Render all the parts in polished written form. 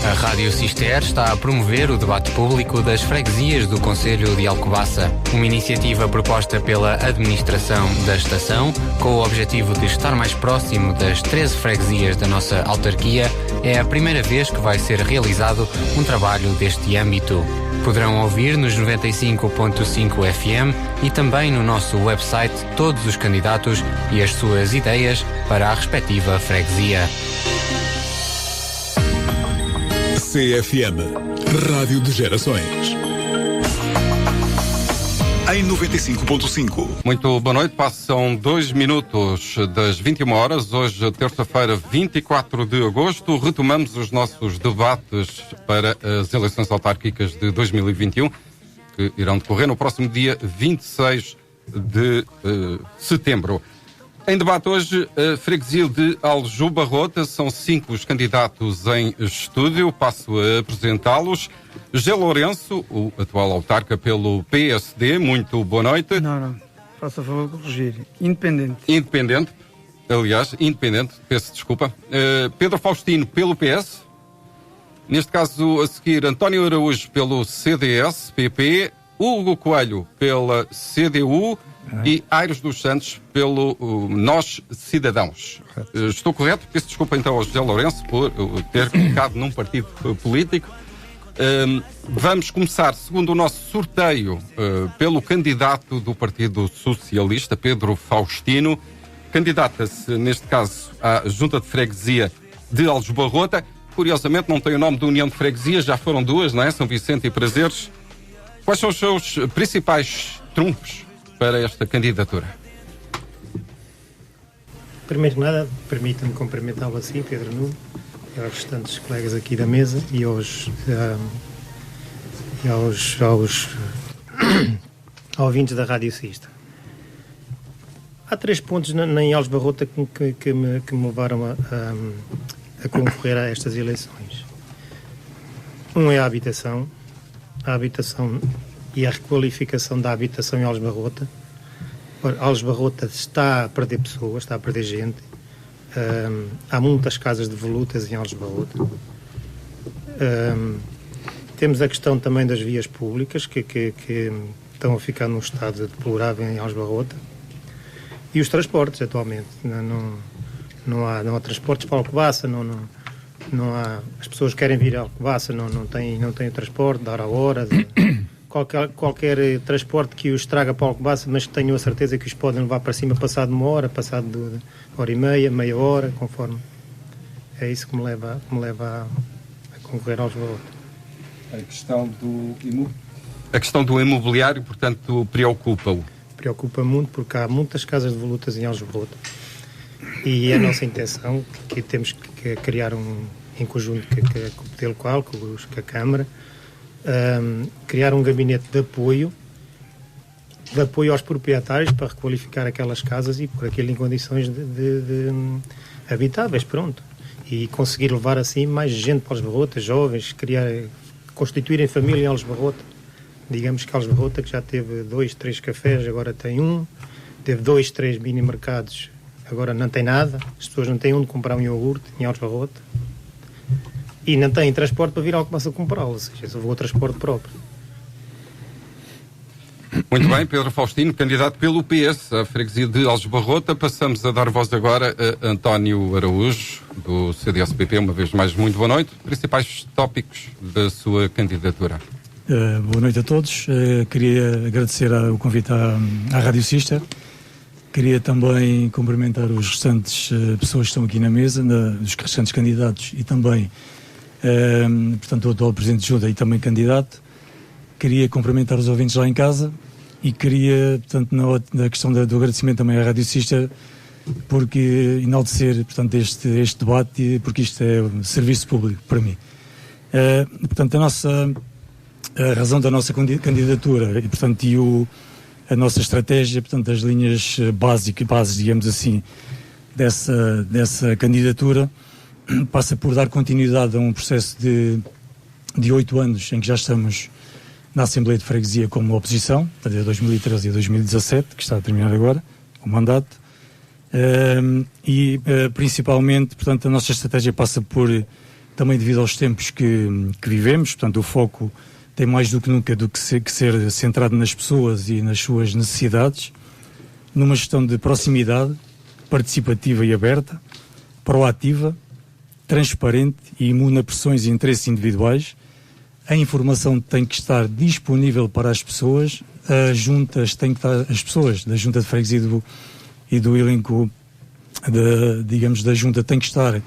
A Rádio Cister está a promover o debate público das freguesias do Concelho de Alcobaça, uma iniciativa proposta pela administração da estação, com o objetivo de estar mais próximo das 13 freguesias da nossa autarquia. É a primeira vez que vai ser realizado um trabalho deste âmbito. Poderão ouvir nos 95.5 FM e também no nosso website todos os candidatos e as suas ideias para a respectiva freguesia. CFM, Rádio de Gerações. Em 95.5. Muito boa noite, passam 2 minutos das 21 horas. Hoje, terça-feira, 24 de agosto, retomamos os nossos debates para as eleições autárquicas de 2021, que irão decorrer no próximo dia 26 de setembro. Em debate hoje, a freguesia de Aljubarrota. São 5 os candidatos em estúdio. Passo a apresentá-los. José Lourenço, o atual autarca pelo PSD. Muito boa noite. Não. Faça favor de corrigir. Independente. Independente. Peço desculpa. Pedro Faustino, pelo PS. Neste caso, a seguir, António Araújo, pelo CDS-PP. Hugo Coelho, pela CDU. E Aires dos Santos pelo Nós Cidadãos. Estou correto? Peço desculpa então ao José Lourenço por ter colocado num partido político. Vamos começar, segundo o nosso sorteio, pelo candidato do Partido Socialista, Pedro Faustino. Candidata-se, neste caso, à Junta de Freguesia de Aljubarrota. Curiosamente não tem o nome de União de Freguesias, já foram 2, não é? São Vicente e Prazeres. Quais são os seus principais trunfos para esta candidatura? Primeiro que nada, permita-me cumprimentá-lo assim, Pedro Nuno, e aos restantes colegas aqui da mesa e aos ouvintes da Rádio Cister. Há 3 pontos em Aljubarrota que me levaram a concorrer a estas eleições. Um é a habitação e a requalificação da habitação em Aljubarrota. Aljubarrota está a perder pessoas, está a perder gente. Há muitas casas de volutas em Aljubarrota. Temos a questão também das vias públicas, que estão a ficar num estado deplorável em Aljubarrota. E os transportes, atualmente. Não há transportes para Alcobaça, não há, as pessoas querem vir a Alcobaça, não têm o transporte, dar a hora... Qualquer transporte que os traga para Alcobaça, mas que tenham a certeza que os podem levar para cima passado 1 hora, passado de hora e meia, meia hora, conforme. É isso que me leva a concorrer aos valores. A questão do imobiliário, portanto, preocupa-o? Preocupa muito, porque há muitas casas de volutas em Aljubarrota. E é a nossa intenção que temos que criar em conjunto com o Poder Local, com a Câmara, criar um gabinete de apoio aos proprietários para requalificar aquelas casas e pôr aquilo em condições de habitáveis, pronto. E conseguir levar assim mais gente para Aljubarrota, jovens, constituírem família em Aljubarrota. Digamos que Aljubarrota, que já teve 2, 3 cafés, agora tem 1, teve 2, 3 mini-mercados, agora não tem nada, as pessoas não têm onde comprar um iogurte em Aljubarrota. E não têm transporte para vir ao Alcobaça comprá-lo, ou seja, só vou ao transporte próprio. Muito bem, Pedro Faustino, candidato pelo PS, à freguesia de Aljubarrota. Passamos a dar voz agora a António Araújo, do CDS-PP. Uma vez mais, muito boa noite. Principais tópicos da sua candidatura. Boa noite a todos. Queria agradecer o convite à Rádio Cister. Queria também cumprimentar os restantes pessoas que estão aqui na mesa, os restantes candidatos e também... portanto, o atual Presidente de Junta e também candidato. Queria cumprimentar os ouvintes lá em casa e queria, portanto, na questão do agradecimento também à Rádio Cister, porque enaltecer, portanto, este debate, porque isto é um serviço público para mim. Portanto, a razão da nossa candidatura e, portanto, a nossa estratégia, portanto, as linhas bases, digamos assim, dessa candidatura, passa por dar continuidade a um processo de 8 anos em que já estamos na Assembleia de Freguesia como oposição, de 2013 a 2017, que está a terminar agora, o mandato, e principalmente, portanto, a nossa estratégia passa por também devido aos tempos que vivemos. Portanto, o foco tem mais do que nunca que ser centrado nas pessoas e nas suas necessidades, numa gestão de proximidade, participativa e aberta, proativa, transparente e imune a pressões e interesses individuais. A informação tem que estar disponível para as pessoas, as pessoas da Junta de Freguesia e do elenco da Junta têm que estar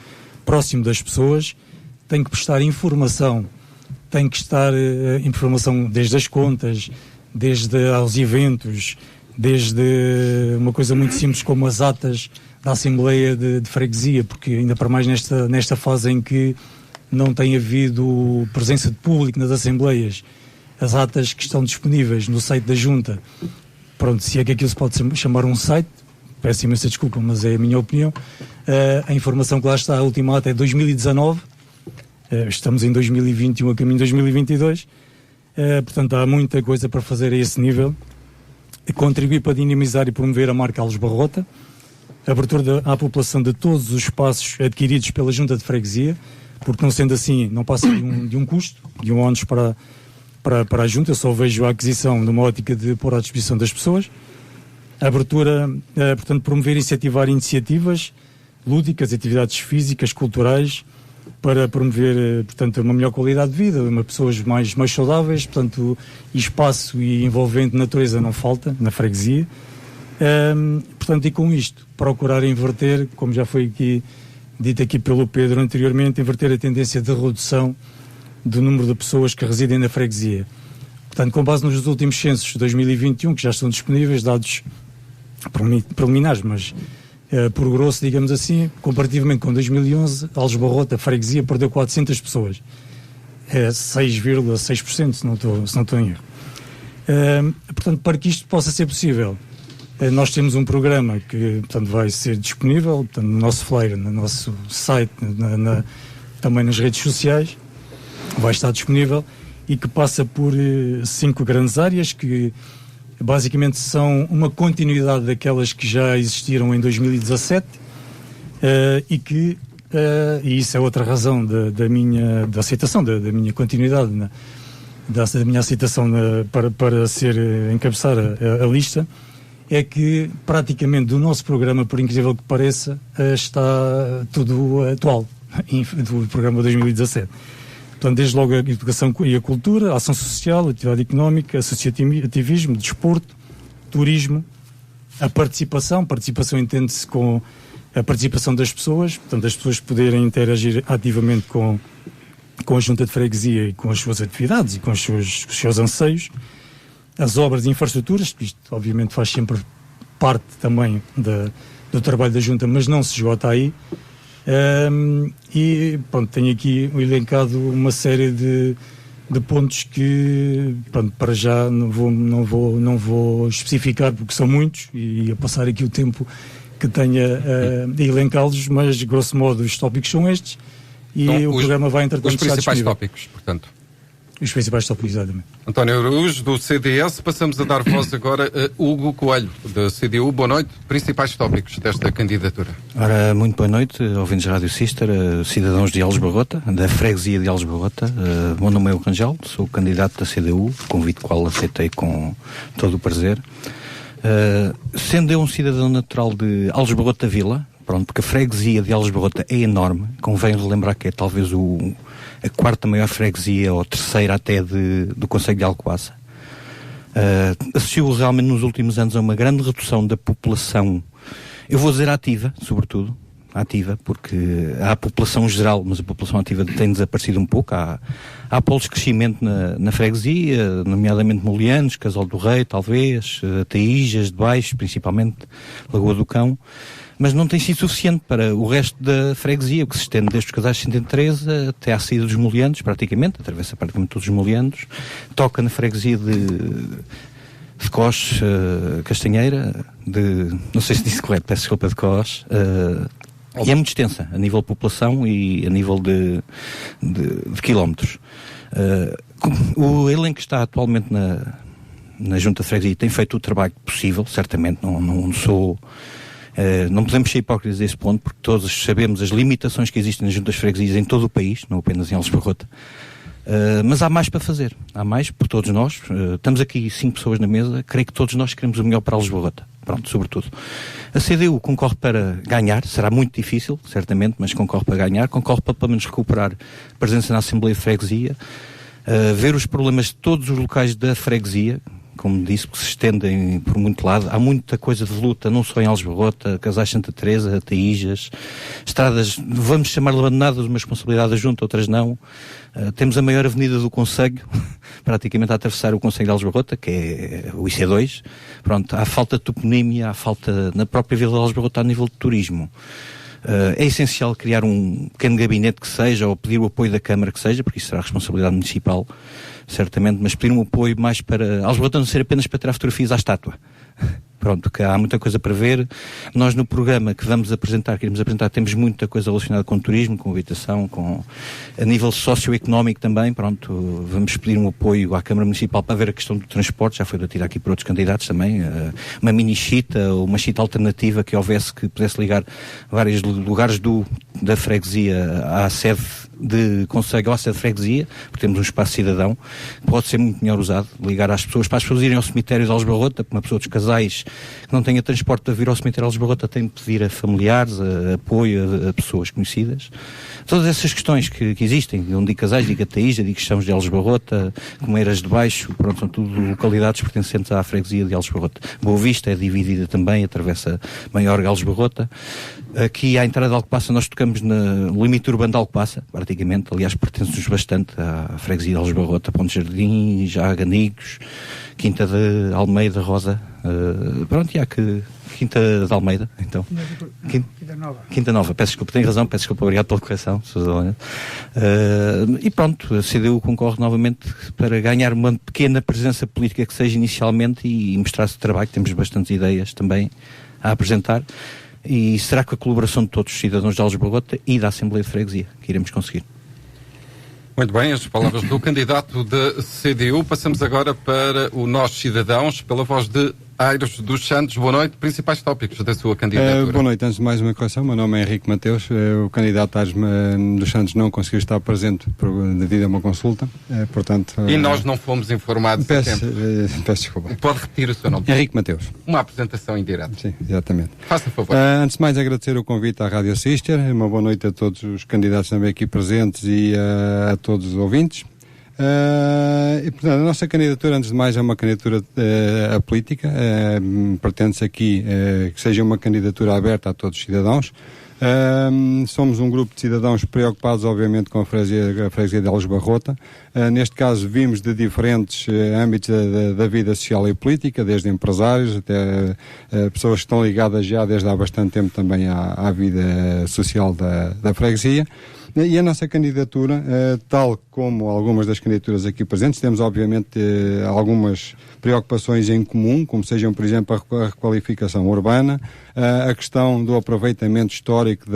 próximo das pessoas, têm que prestar informação, tem que estar informação desde as contas, desde aos eventos, desde uma coisa muito simples como as atas da Assembleia de Freguesia, porque ainda para mais nesta fase em que não tem havido presença de público nas Assembleias, as atas que estão disponíveis no site da Junta, pronto, se é que aquilo se pode chamar um site, peço imensa desculpa, mas é a minha opinião, a informação que lá está, a última ata é 2019, estamos em 2021, a caminho de 2022, portanto há muita coisa para fazer a esse nível, contribuir para dinamizar e promover a marca Alves Barrota, abertura à população de todos os espaços adquiridos pela Junta de Freguesia, porque não sendo assim, não passa de um custo, de um ónus para a Junta. Eu só vejo a aquisição numa ótica de pôr à disposição das pessoas. A abertura, portanto, promover e incentivar iniciativas lúdicas, atividades físicas, culturais, para promover, portanto, uma melhor qualidade de vida, pessoas mais saudáveis, portanto, espaço e envolvente natureza não falta na freguesia. Portanto, e com isto, procurar inverter, como já foi dito aqui pelo Pedro anteriormente, inverter a tendência de redução do número de pessoas que residem na freguesia. Portanto, com base nos últimos censos de 2021, que já estão disponíveis, dados preliminares, mas por grosso, digamos assim, comparativamente com 2011, Alves Barrota, a freguesia, perdeu 400 pessoas. É 6,6%, se não estou em erro. Portanto, para que isto possa ser possível, nós temos um programa que, portanto, vai ser disponível, portanto, no nosso flyer, no nosso site, também nas redes sociais, vai estar disponível, e que passa por 5 grandes áreas que basicamente são uma continuidade daquelas que já existiram em 2017 e isso é outra razão da minha aceitação, da minha continuidade, da minha aceitação para encabeçar a lista, é que praticamente do nosso programa, por incrível que pareça, está tudo atual, do programa 2017. Portanto, desde logo a educação e a cultura, a ação social, a atividade económica, associativismo, desporto, turismo, a participação entende-se com a participação das pessoas, portanto, as pessoas poderem interagir ativamente com a Junta de Freguesia e com as suas atividades e com os seus anseios, as obras e infraestruturas, isto obviamente faz sempre parte também do trabalho da Junta, mas não se esgota aí. E pronto, tenho aqui elencado uma série de pontos que, pronto, para já não vou especificar porque são muitos e a passar aqui o tempo que tenha a elencá-los, mas grosso modo os tópicos são estes e então, o programa vai entretanto os principais tópicos, portanto. Os principais tópicos, exatamente. António Araújo, do CDS, passamos a dar voz agora a Hugo Coelho, da CDU. Boa noite. Principais tópicos desta candidatura. Ora, muito boa noite, ouvintes da Rádio Sister, cidadãos de Alves Barrota, da freguesia de Alves Barrota. Meu nome é o Rangel, sou candidato da CDU, convite qual aceitei com todo o prazer. Sendo eu um cidadão natural de Alves Barrota Vila, pronto, porque a freguesia de Alves Barrota é enorme, convém relembrar que é talvez a quarta maior freguesia, ou terceira até, do concelho de Alcobaça. Assistiu realmente nos últimos anos a uma grande redução da população, eu vou dizer ativa, sobretudo, ativa, porque há a população geral, mas a população ativa tem desaparecido um pouco. Há polos de crescimento na freguesia, nomeadamente Molianos, Casal do Rei, talvez, Taíjas, de Baixo, principalmente Lagoa do Cão, mas não tem sido suficiente para o resto da freguesia, o que se estende desde os Casais de 113 até à saída dos Molianos, praticamente, atravessa praticamente todos os Molianos, toca na freguesia de Cós, Castanheira, não sei se disse correto, peço desculpa, de Cós, e é muito extensa, a nível de população e a nível de quilómetros. O elenco que está atualmente na Junta de Freguesia tem feito o trabalho possível, certamente, não sou... Não podemos ser hipócritas a esse ponto, porque todos sabemos as limitações que existem nas juntas de freguesias em todo o país, não apenas em Alves Barrota. Mas há mais para fazer, há mais por todos nós. Estamos aqui 5 pessoas na mesa, creio que todos nós queremos o melhor para Alves Barrota. Pronto, sobretudo. A CDU concorre para ganhar, será muito difícil, certamente, mas concorre para ganhar, concorre para pelo menos recuperar presença na Assembleia de Freguesia, ver os problemas de todos os locais da freguesia, como disse, que se estendem por muito lado. Há muita coisa de luta, não só em Alves Barrota, Casais Santa Teresa, Taíjas, estradas, vamos chamar-lhe abandonadas, uma responsabilidade junto, outras não. Temos a maior avenida do concelho, praticamente a atravessar o concelho de Alves Barrota, que é o IC2. Pronto, há falta de toponímia, há falta na própria Vila de Alves Barrota a nível de turismo. É essencial criar um pequeno gabinete que seja, ou pedir o apoio da Câmara que seja, porque isso será a responsabilidade municipal, certamente, mas pedir um apoio mais para Alves Barrota não ser apenas para tirar fotografias à estátua. Pronto, que há muita coisa para ver. Nós no programa que queremos apresentar, temos muita coisa relacionada com turismo, com habitação, a nível socioeconómico também. Pronto, vamos pedir um apoio à Câmara Municipal para ver a questão do transporte, já foi batida aqui por outros candidatos também, uma mini-chita ou uma chita alternativa que houvesse, que pudesse ligar vários lugares da freguesia à sede de concelho, à sede de freguesia, porque temos um espaço cidadão, pode ser muito melhor usado, ligar às pessoas, para as pessoas irem ao cemitério de Alves Barrota, para uma pessoa dos casais que não tenha transporte para vir ao cemitério de Alves Barrota tem de pedir a familiares, a apoio a pessoas conhecidas. Todas essas questões que existem, onde digo casais, digo Taíja, digo Chãos de Alves Barrota, Comeiras de Baixo, pronto, são tudo localidades pertencentes à freguesia de Alves Barrota. Boa Vista é dividida também, atravessa Maior Alves Barrota. Aqui à entrada de Alcobaça nós tocamos no limite urbano de Alcobaça, praticamente, aliás pertence-nos bastante à freguesia de Alves Barrota, Ponte Jardim, já Ganigos, Quinta de Almeida, Rosa, pronto, e há que Quinta de Almeida, então. Quinta Nova, peço desculpa, tem razão, peço desculpa, obrigado pela correção, e pronto, a CDU concorre novamente para ganhar uma pequena presença política que seja inicialmente e mostrar-se trabalho, temos bastantes ideias também a apresentar. E será que a colaboração de todos os cidadãos de Alves Barrota e da Assembleia de Freguesia que iremos conseguir? Muito bem, as palavras do candidato da CDU. Passamos agora para o Nós Cidadãos, pela voz de Aires dos Santos. Boa noite. Principais tópicos da sua candidatura. Boa noite. Antes de mais uma correção, meu nome é Henrique Mateus. O candidato Aires dos Santos não conseguiu estar presente devido a uma consulta. Portanto, e nós não fomos informados a tempo. Peço desculpa. Pode repetir o seu nome? Henrique Mateus. Uma apresentação em direto. Sim, exatamente. Faça favor. Antes de mais agradecer o convite à Rádio Sister. Uma boa noite a todos os candidatos também aqui presentes e a todos os ouvintes. E, portanto, a nossa candidatura, antes de mais, é uma candidatura apolítica. Pretende-se aqui que seja uma candidatura aberta a todos os cidadãos. Somos um grupo de cidadãos preocupados, obviamente, com a freguesia de Alves Barrota. Neste caso, vimos de diferentes âmbitos da vida social e política, desde empresários até pessoas que estão ligadas já desde há bastante tempo também à vida social da freguesia. E a nossa candidatura, tal como algumas das candidaturas aqui presentes, temos obviamente algumas preocupações em comum, como sejam, por exemplo, a requalificação urbana, a questão do aproveitamento histórico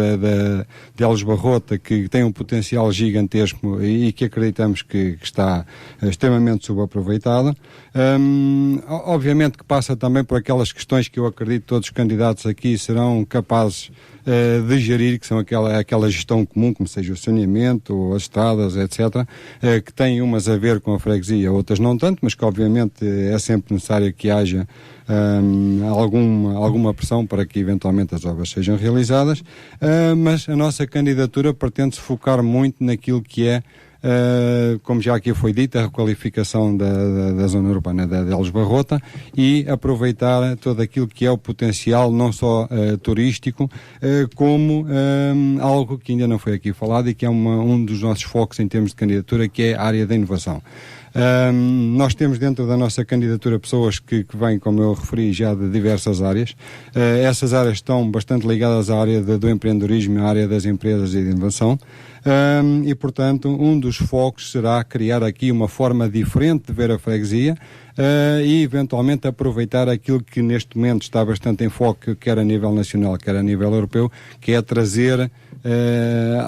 de Alves Barrota, que tem um potencial gigantesco e que acreditamos que está extremamente subaproveitada. Obviamente que passa também por aquelas questões que eu acredito que todos os candidatos aqui serão capazes de gerir, que são aquela gestão comum, como seja o saneamento, as estradas, etc., que têm umas a ver com a freguesia, outras não tanto, mas que obviamente é sempre necessário que haja alguma pressão para que eventualmente as obras sejam realizadas, mas a nossa candidatura pretende-se focar muito naquilo que é, como já aqui foi dito, a requalificação da zona urbana de Alves Barrota e aproveitar todo aquilo que é o potencial não só turístico, como algo que ainda não foi aqui falado e que é um dos nossos focos em termos de candidatura, que é a área da inovação. Nós temos dentro da nossa candidatura pessoas que vêm, como eu referi, já de diversas áreas. Essas áreas estão bastante ligadas à área do empreendedorismo, à área das empresas e de inovação. E, portanto, um dos focos será criar aqui uma forma diferente de ver a freguesia e, eventualmente, aproveitar aquilo que neste momento está bastante em foco, quer a nível nacional, quer a nível europeu, que é trazer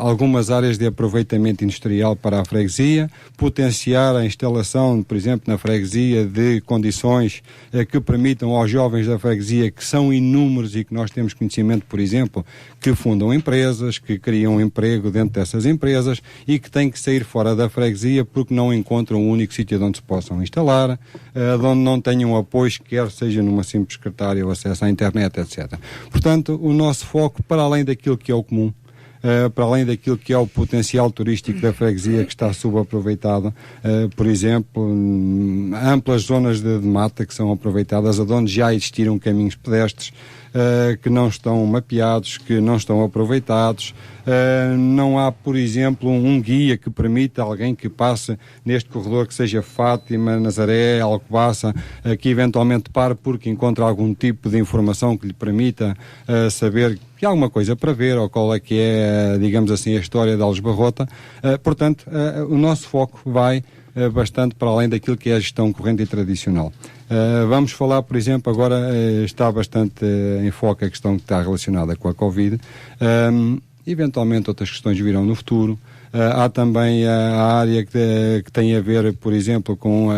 algumas áreas de aproveitamento industrial para a freguesia, potenciar a instalação, por exemplo, na freguesia de condições que permitam aos jovens da freguesia, que são inúmeros e que nós temos conhecimento, por exemplo, que fundam empresas, que criam emprego dentro dessas empresas e que têm que sair fora da freguesia porque não encontram um único sítio onde se possam instalar, onde não tenham apoio, quer seja numa simples secretária ou acesso à internet, etc. Portanto, o nosso foco, para além daquilo que é o comum, para além daquilo que é o potencial turístico da freguesia que está subaproveitado, por exemplo, amplas zonas de mata que são aproveitadas, onde já existiram caminhos pedestres, que não estão mapeados, que não estão aproveitados. Não há, por exemplo, um guia que permita alguém que passe neste corredor, que seja Fátima, Nazaré, Alcobaça, que eventualmente pare porque encontra algum tipo de informação que lhe permita saber que há alguma coisa para ver, ou qual é que é, digamos assim, a história de Algesbarrota. Portanto, o nosso foco vai bastante para além daquilo que é a gestão corrente e tradicional. Vamos falar, por exemplo, agora está bastante em foco a questão que está relacionada com a Covid. Eventualmente outras questões virão no futuro. Há também a área que tem a ver, por exemplo, com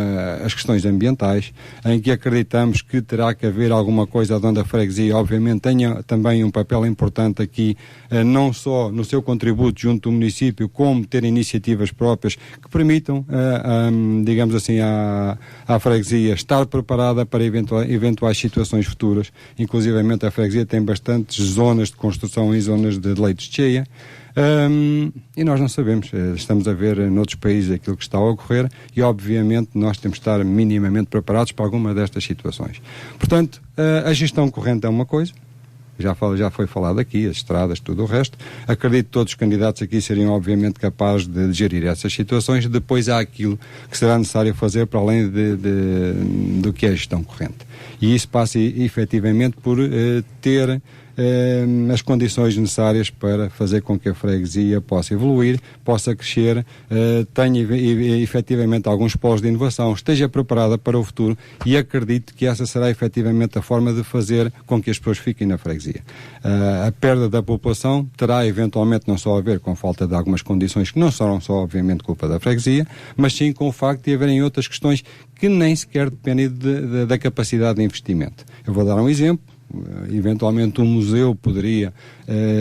as questões ambientais, em que acreditamos que terá que haver alguma coisa onde a freguesia, obviamente, tenha também um papel importante aqui, não só no seu contributo junto do município, como ter iniciativas próprias que permitam, digamos assim, à freguesia estar preparada para eventuais situações futuras. Inclusivamente a freguesia tem bastantes zonas de construção e zonas de leitos de cheia. E nós não sabemos, estamos a ver noutros países aquilo que está a ocorrer e obviamente nós temos de estar minimamente preparados para alguma destas situações. Portanto, a gestão corrente é uma coisa, já foi falado aqui, as estradas, tudo o resto. Acredito que todos os candidatos aqui seriam obviamente capazes de gerir essas situações. Depois há aquilo que será necessário fazer para além do que é a gestão corrente. E isso passa efetivamente por ter as condições necessárias para fazer com que a freguesia possa evoluir, possa crescer, tenha efetivamente alguns polos de inovação, esteja preparada para o futuro e acredito que essa será efetivamente a forma de fazer com que as pessoas fiquem na freguesia. A perda da população terá eventualmente não só a ver com a falta de algumas condições que não serão só obviamente culpa da freguesia, mas sim com o facto de haverem outras questões que nem sequer dependem da capacidade de investimento. Eu vou dar um exemplo. Eventualmente um museu poderia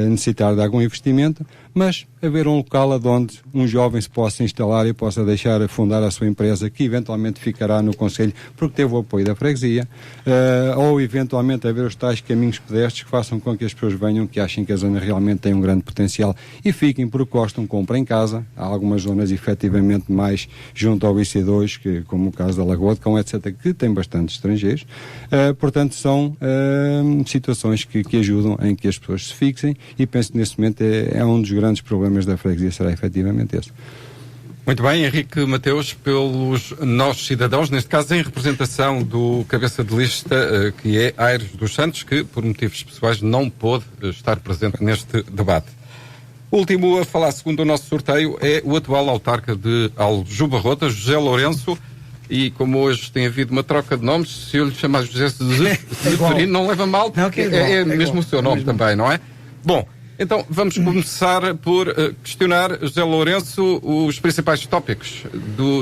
necessitar de algum investimento, mas haver um local onde um jovem se possa instalar e possa deixar fundar a sua empresa, que eventualmente ficará no concelho porque teve o apoio da freguesia, ou eventualmente haver os tais caminhos pedestres que façam com que as pessoas venham, que achem que a zona realmente tem um grande potencial e fiquem porque gostam, comprem casa. Há algumas zonas efetivamente mais junto ao IC2, que, como o caso da Lagoa de Cão, etc., que tem bastantes estrangeiros. Portanto, são situações que ajudam em que as pessoas se fixem e penso que neste momento é um dos grandes problemas da freguesia, será efetivamente esse. Muito bem, Henrique Mateus, pelos nossos cidadãos, neste caso em representação do cabeça de lista, que é Aires dos Santos, que por motivos pessoais não pôde estar presente neste debate. O último a falar, segundo o nosso sorteio, é o atual autarca de Algesbarrota, José Lourenço, e como hoje tem havido uma troca de nomes, se eu lhe chamar José Zeferino, não leva mal, porque é mesmo o seu nome também, não é? Bom, então vamos começar por questionar, José Lourenço, os principais tópicos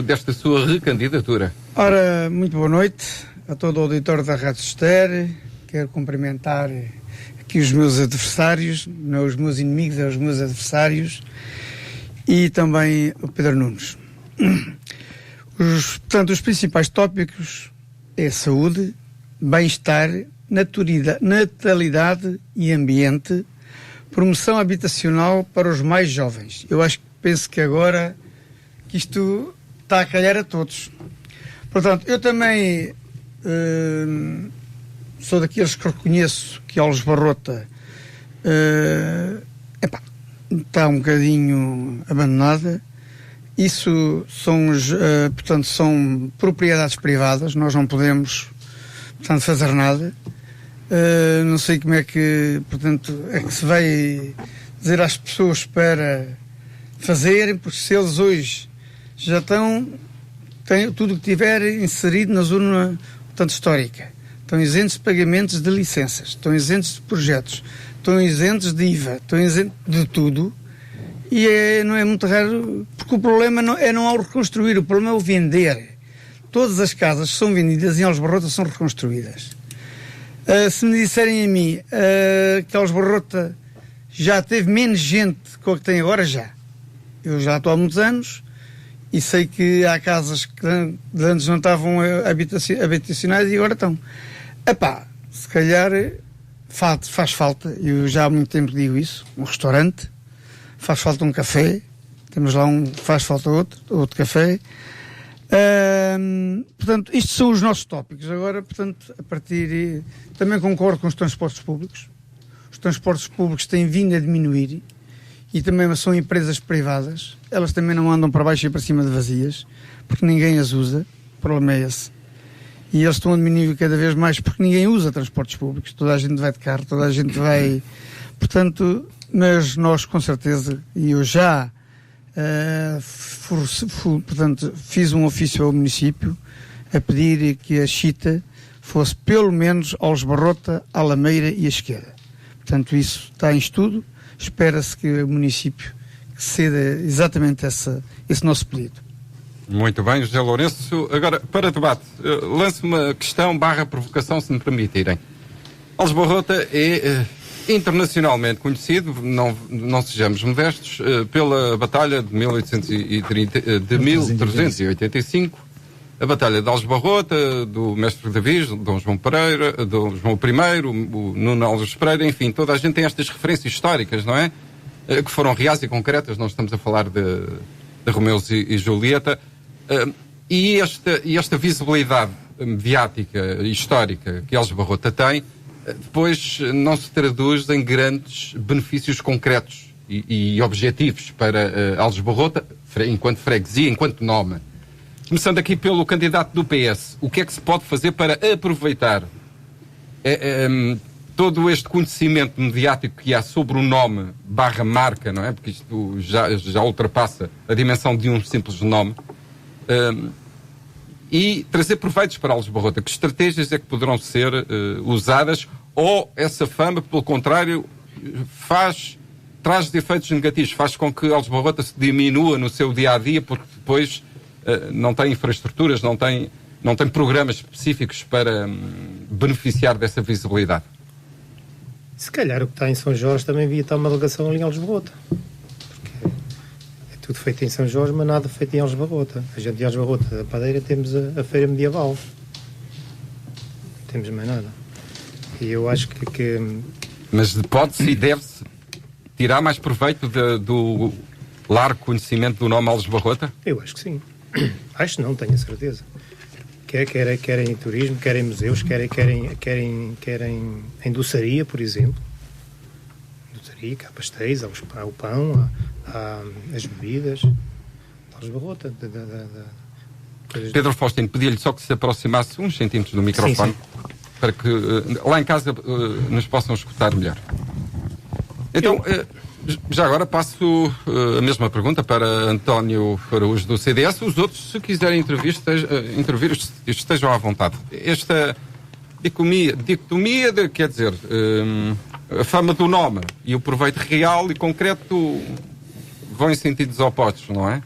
desta sua recandidatura. Ora, muito boa noite a todo o auditório da Rádio Sister. Quero cumprimentar aqui os meus adversários, não os meus inimigos, os meus adversários, e também o Pedro Nunes. Portanto, os principais tópicos é saúde, bem-estar, natalidade e ambiente, promoção habitacional para os mais jovens. Eu penso que agora que isto está a calhar a todos. Portanto, eu também sou daqueles que reconheço que Algesbarrota está um bocadinho abandonada. Isso portanto, são propriedades privadas, nós não podemos, portanto, fazer nada. Não sei como é que, portanto, é que se vai dizer às pessoas para fazerem, porque se eles hoje já têm tudo o que tiver inserido na zona, portanto, histórica, estão isentos de pagamentos de licenças, estão isentos de projetos, estão isentos de IVA, estão isentos de tudo, e não é muito raro, porque o problema não é o reconstruir, o problema é o vender. Todas as casas que são vendidas em Aljubarrota são reconstruídas. Se me disserem a mim que Aljubarrota já teve menos gente que o que tem agora, já. Eu já estou há muitos anos e sei que há casas que antes não estavam habitacionais e agora estão. Se calhar faz falta, eu já há muito tempo digo isso, um restaurante, faz falta um café, temos lá faz falta outro café. Portanto, estes são os nossos tópicos. Agora, portanto, a partir... Também concordo com os transportes públicos. Os transportes públicos têm vindo a diminuir e também são empresas privadas. Elas também não andam para baixo e para cima de vazias, porque ninguém as usa. O problema é esse. E eles estão a diminuir cada vez mais porque ninguém usa transportes públicos. Toda a gente vai de carro, toda a gente vai... Portanto, mas nós, com certeza, e eu já... portanto, fiz um ofício ao município a pedir que a Chita fosse pelo menos Aljubarrota, a Lameira e a Esquerda. Portanto, isso está em estudo. Espera-se que o município ceda exatamente esse nosso pedido. Muito bem, José Lourenço. Agora, para debate, lance uma questão / provocação, se me permitirem. Aljubarrota é internacionalmente conhecido, não sejamos modestos, pela Batalha de 1385, a Batalha de Aljubarrota, do Mestre David, Dom João Pereira, Dom João I, o Nuno Alves Pereira, enfim, toda a gente tem estas referências históricas, não é? Que foram reais e concretas, nós estamos a falar de Romeus e Julieta, e esta visibilidade mediática e histórica que Aljubarrota tem, depois não se traduz em grandes benefícios concretos e objetivos para Aljubarrota, enquanto freguesia, enquanto nome. Começando aqui pelo candidato do PS, o que é que se pode fazer para aproveitar todo este conhecimento mediático que há sobre o nome / marca, não é? Porque isto já ultrapassa a dimensão de um simples nome, e trazer proveitos para Aljubarrota. Que estratégias é que poderão ser usadas, ou essa fama, pelo contrário, traz efeitos negativos, faz com que Aljubarrota se diminua no seu dia-a-dia, porque depois não tem infraestruturas, não tem programas específicos para beneficiar dessa visibilidade? Se calhar o que está em São Jorge também devia estar uma delegação ali em Aljubarrota. Porque é tudo feito em São Jorge, mas nada feito em Aljubarrota. A gente de Aljubarrota da Padeira temos a Feira Medieval. Não temos mais nada. E eu acho que... Mas pode-se e deve-se tirar mais proveito do largo conhecimento do nome Aljubarrota? Eu acho que sim. Acho não, tenho a certeza. Querem em turismo, querem museus, querem em doçaria, por exemplo. Doçaria, que há pastéis, há o pão, há as bebidas. Aljubarrota. Pedro Faustino, pedia-lhe só que se aproximasse uns centímetros do microfone, sim, para que lá em casa nos possam escutar melhor. Então, já agora passo a mesma pergunta para António Araújo do CDS. Os outros, se quiserem intervir, estejam à vontade. Esta dicotomia quer dizer, a fama do nome e o proveito real e concreto vão em sentidos opostos, não é?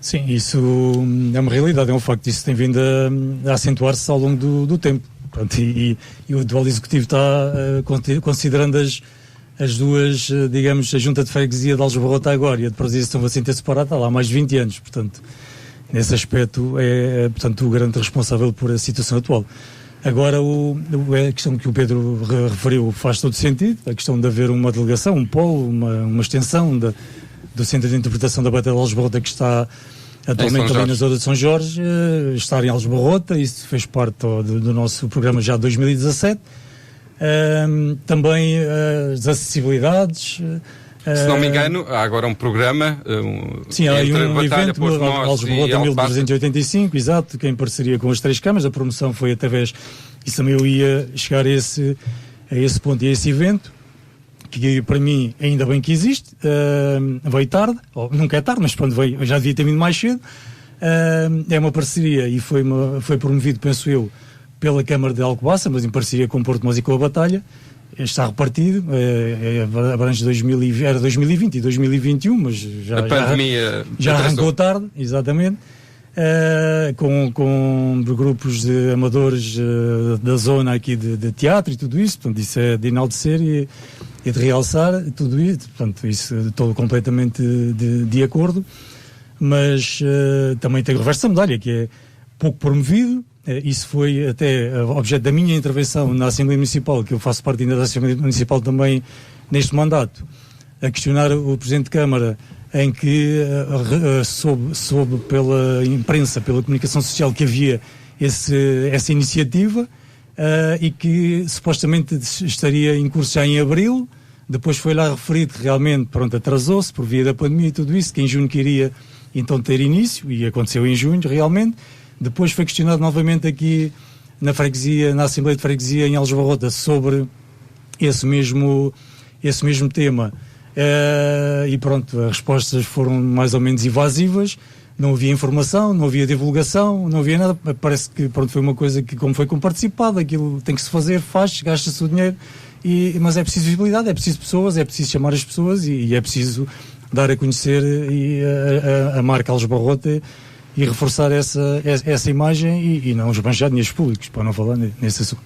Sim, isso é uma realidade, é um facto. Isso tem vindo a acentuar-se ao longo do tempo. Pronto, e o atual executivo está considerando as duas, digamos, a Junta de Freguesia de Aljubarrota agora e a de Presidência de São Vicente a separar, está lá há mais de 20 anos. Portanto, nesse aspecto, é portanto, o grande responsável por a situação atual. Agora, a questão que o Pedro referiu faz todo sentido, a questão de haver uma delegação, um polo, uma extensão do Centro de Interpretação da Batalha de Aljubarrota, que está atualmente ali na zona de São Jorge, estar em Aljubarrota. Isso fez parte do nosso programa já de 2017. Também as acessibilidades. Se não me engano, há agora um programa. Sim, há um evento no Aljubarrota 1385, exato, que em parceria com as 3 câmaras. A promoção foi através. Isso também eu ia chegar a esse ponto e a esse evento, que para mim ainda bem que existe. Veio tarde, ou nunca é tarde, mas pronto, já devia ter vindo mais cedo. É uma parceria e foi promovido, penso eu, pela Câmara de Alcobaça, mas em parceria com o Porto Mós e com a Batalha, está repartido, abrange era 2020 e 2021, mas a pandemia já arrancou tarde, exatamente, com grupos de amadores da zona aqui de teatro e tudo isso. Portanto, isso é de enaltecer e de realçar tudo isso. Portanto, isso estou completamente de acordo, mas também tem o reverso da medalha, que é pouco promovido. Isso foi até objeto da minha intervenção na Assembleia Municipal, que eu faço parte ainda da Assembleia Municipal também neste mandato, a questionar o Presidente de Câmara, em que soube pela imprensa, pela comunicação social, que havia essa iniciativa e que supostamente estaria em curso já em abril. Depois foi lá referido que realmente, atrasou-se por via da pandemia e tudo isso, que em junho queria então ter início, e aconteceu em junho realmente. Depois foi questionado novamente aqui na freguesia, na Assembleia de Freguesia em Aljubarrota, sobre esse mesmo tema. E pronto, as respostas foram mais ou menos evasivas. Não havia informação, não havia divulgação, não havia nada. Parece que foi uma coisa que, como foi comparticipado, aquilo tem que se fazer, gasta-se o dinheiro, mas é preciso visibilidade, é preciso pessoas, é preciso chamar as pessoas e é preciso dar a conhecer a marca Aljubarrota e reforçar essa imagem e não esbanjar dinheiros públicos, para não falar nesse assunto.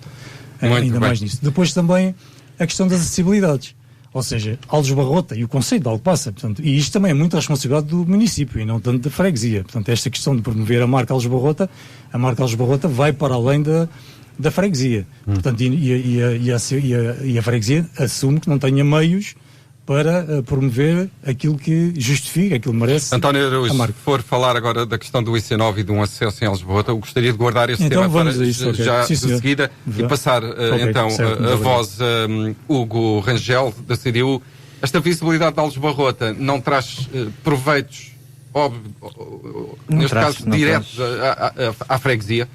Ainda mais nisso. Depois também a questão das acessibilidades. Ou seja, Aljubarrota e o conceito de Alcobaça, portanto, e isto também é muita responsabilidade do município e não tanto da freguesia. Portanto, esta questão de promover a marca Aljubarrota vai para além da freguesia. Portanto, e a freguesia assume que não tenha meios para promover aquilo que justifica, aquilo que merece. António Araújo, se for falar agora da questão do IC9 e de um acesso em Aljubarrota, eu gostaria de guardar esse tema para já de seguida e passar a voz a Hugo Rangel, da CDU. Esta visibilidade de Aljubarrota não traz proveitos, neste caso, diretos à freguesia?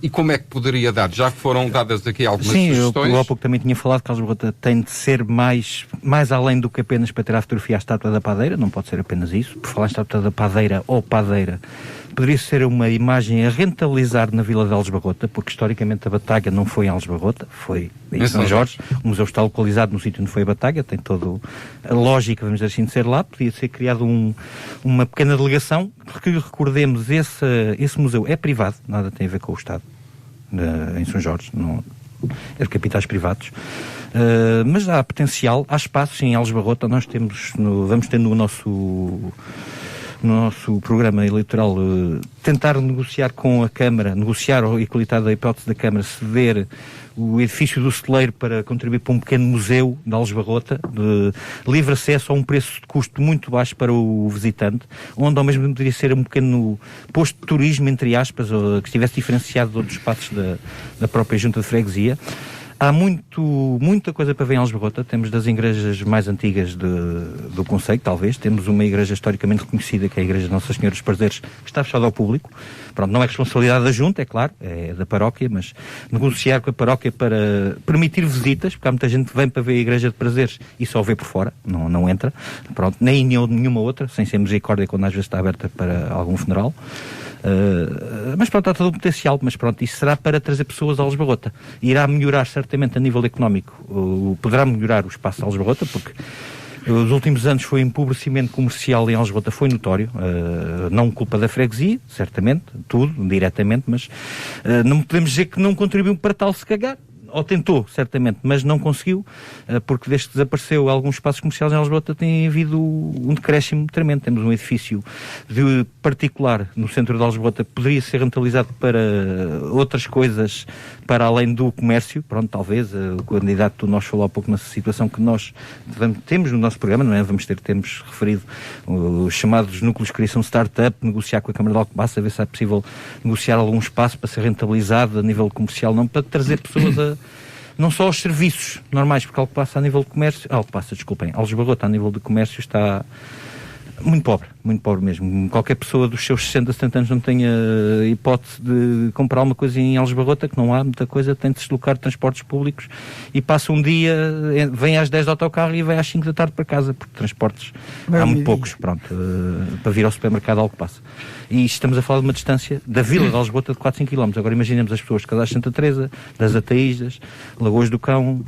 E como é que poderia dar? Já foram dadas aqui algumas sugestões? Sim, eu há pouco também tinha falado que Aljubarrota tem de ser mais além do que apenas para tirar a fotografia à Estátua da Padeira, não pode ser apenas isso. Por falar em Estátua da Padeira ou Padeira, poderia ser uma imagem a rentabilizar na Vila de Aljubarrota, porque historicamente a batalha não foi em Aljubarrota, foi em São Jorge. O museu está localizado no sítio onde foi a batalha, tem toda a lógica, vamos dizer assim, de ser lá. Podia ser criado uma pequena delegação, porque recordemos, esse museu é privado, nada tem a ver com o Estado, em São Jorge, não, é de capitais privados. Mas há potencial, há espaços em Aljubarrota. Nós vamos ter no nosso programa eleitoral tentar negociar com a Câmara, negociar a qualidade da hipótese da Câmara ceder o edifício do celeiro para contribuir para um pequeno museu de Aljubarrota, de livre acesso a um preço de custo muito baixo para o visitante, onde ao mesmo tempo poderia ser um pequeno posto de turismo, entre aspas, que estivesse diferenciado de outros espaços da própria junta de freguesia. Há muita coisa para ver em Aljubarrota. Temos das igrejas mais antigas do conceito, talvez. Temos uma igreja historicamente reconhecida, que é a Igreja de Nossa Senhora dos Prazeres, que está fechada ao público. Pronto, não é responsabilidade da junta, é claro, é da paróquia, mas negociar com a paróquia para permitir visitas, porque há muita gente que vem para ver a Igreja de Prazeres e só vê por fora, não entra. Pronto, nem nenhuma outra, sem ser misericórdia, quando às vezes está aberta para algum funeral. Mas pronto, há todo o potencial, mas pronto, isso será para trazer pessoas a Aljubarrota. Irá melhorar certamente a nível económico, poderá melhorar o espaço de Aljubarrota, porque os últimos anos foi um empobrecimento comercial em Aljubarrota, foi notório, não culpa da freguesia, certamente, tudo, diretamente, mas não podemos dizer que não contribuiu para tal se cagar. Ou tentou, certamente, mas não conseguiu, porque desde que desapareceu alguns espaços comerciais em Aljubarrota tem havido um decréscimo tremendo. Temos um edifício de particular no centro de Aljubarrota que poderia ser rentabilizado para outras coisas, para além do comércio. Pronto, talvez, o candidato nós falou há pouco nessa situação que nós temos no nosso programa, não é? Temos referido os chamados núcleos de criação startup, negociar com a Câmara de Alcobaça, ver se é possível negociar algum espaço para ser rentabilizado a nível comercial, não para trazer pessoas não só os serviços normais, porque Aljubarrota a nível de comércio, Aljubarrota a nível de comércio está muito pobre, muito pobre mesmo. Qualquer pessoa dos seus 60, 70 anos não tenha hipótese de comprar uma coisa em Algesbarrota, que não há muita coisa, tem de se deslocar de transportes públicos e passa um dia, vem às 10 de autocarro e vai às 5 da tarde para casa, porque transportes há muito poucos, pronto, para vir ao supermercado algo passa. E estamos a falar de uma distância da vila de Algesbarrota de 4, 5 km. Agora imaginemos as pessoas de Casais de Santa Teresa, das Ataídas, Lagoas do Cão,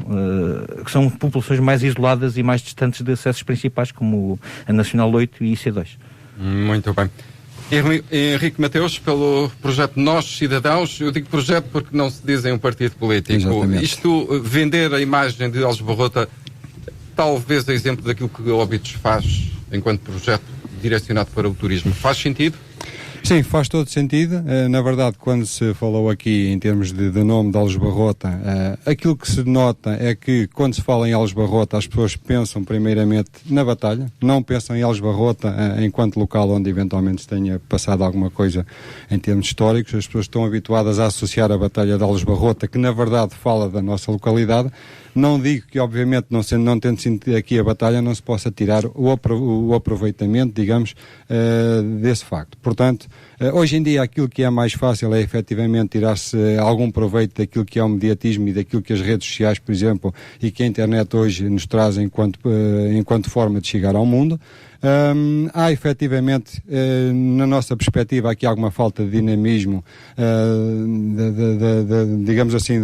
que são populações mais isoladas e mais distantes de acessos principais, como a Nacional 8 e IC2. Muito bem. Henrique Mateus, pelo projeto Nós Cidadãos, eu digo projeto porque não se diz em um partido político. Exatamente. Isto, vender a imagem de Algesbarrota, talvez a exemplo daquilo que o Óbidos faz enquanto projeto direcionado para o turismo, faz sentido? Sim, faz todo sentido. Na verdade, quando se falou aqui em termos de nome de Algesbarrota, aquilo que se nota é que quando se fala em Algesbarrota, as pessoas pensam primeiramente na batalha, não pensam em Algesbarrota enquanto local onde eventualmente se tenha passado alguma coisa em termos históricos. As pessoas estão habituadas a associar a batalha de Algesbarrota, que na verdade fala da nossa localidade. Não digo que, obviamente, não tendo sido aqui a batalha, não se possa tirar o aproveitamento, digamos, desse facto. Portanto, hoje em dia aquilo que é mais fácil é efetivamente tirar-se algum proveito daquilo que é o mediatismo e daquilo que as redes sociais, por exemplo, e que a internet hoje nos traz enquanto forma de chegar ao mundo. Há efetivamente, na nossa perspectiva, aqui alguma falta de dinamismo, digamos assim,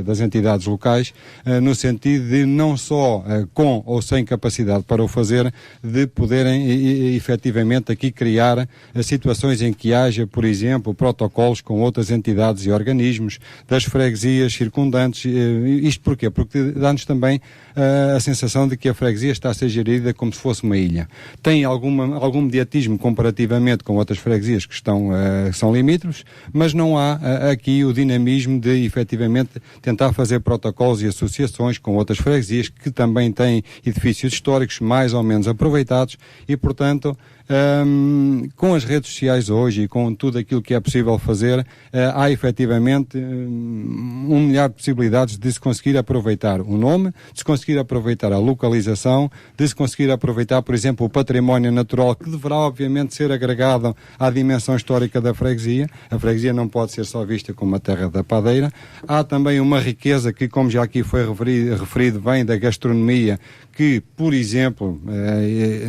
das entidades locais, no sentido de não só com ou sem capacidade para o fazer, de poderem efetivamente aqui criar situações em que haja, por exemplo, protocolos com outras entidades e organismos das freguesias circundantes. Isto porquê? Porque dá-nos também a sensação de que a freguesia está a ser gerida como se fosse uma ilha. Tem algum mediatismo comparativamente com outras freguesias que são limítrofes, mas não há aqui o dinamismo de efetivamente tentar fazer protocolos e associações com outras freguesias que também têm edifícios históricos mais ou menos aproveitados e, portanto, com as redes sociais hoje e com tudo aquilo que é possível fazer, há efetivamente um milhar de possibilidades de se conseguir aproveitar o nome, de se conseguir aproveitar a localização, de se conseguir aproveitar, por exemplo, o património natural que deverá obviamente ser agregado à dimensão histórica da freguesia. A freguesia não pode ser só vista como a terra da padeira. Há também uma riqueza que, como já aqui foi referido, vem da gastronomia, que, por exemplo,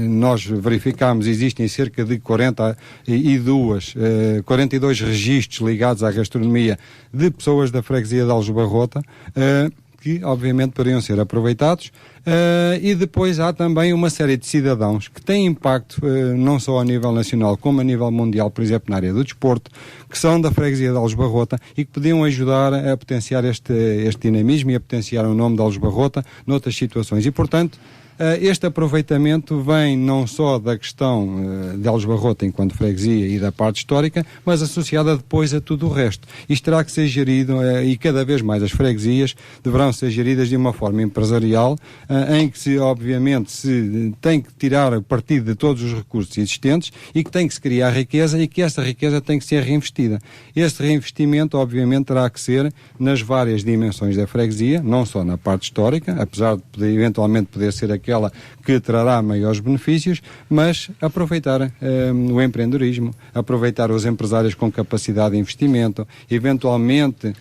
nós verificámos, existem cerca de 42 registros ligados à gastronomia de pessoas da freguesia de Algesbarrota, que obviamente poderiam ser aproveitados, e depois há também uma série de cidadãos que têm impacto não só a nível nacional como a nível mundial, por exemplo na área do desporto, que são da freguesia de Algesbarrota e que podiam ajudar a potenciar este dinamismo e a potenciar o nome de Algesbarrota noutras situações. E, portanto, este aproveitamento vem não só da questão de Algesbarrota enquanto freguesia e da parte histórica, mas associada depois a tudo o resto. Isto terá que ser gerido e cada vez mais as freguesias deverão ser geridas de uma forma empresarial, em que obviamente se tem que tirar partido de todos os recursos existentes e que tem que se criar riqueza e que essa riqueza tem que ser reinvestida. Este reinvestimento obviamente terá que ser nas várias dimensões da freguesia, não só na parte histórica, apesar de eventualmente poder ser aquela que trará maiores benefícios, mas aproveitar o empreendedorismo, aproveitar os empresários com capacidade de investimento, eventualmente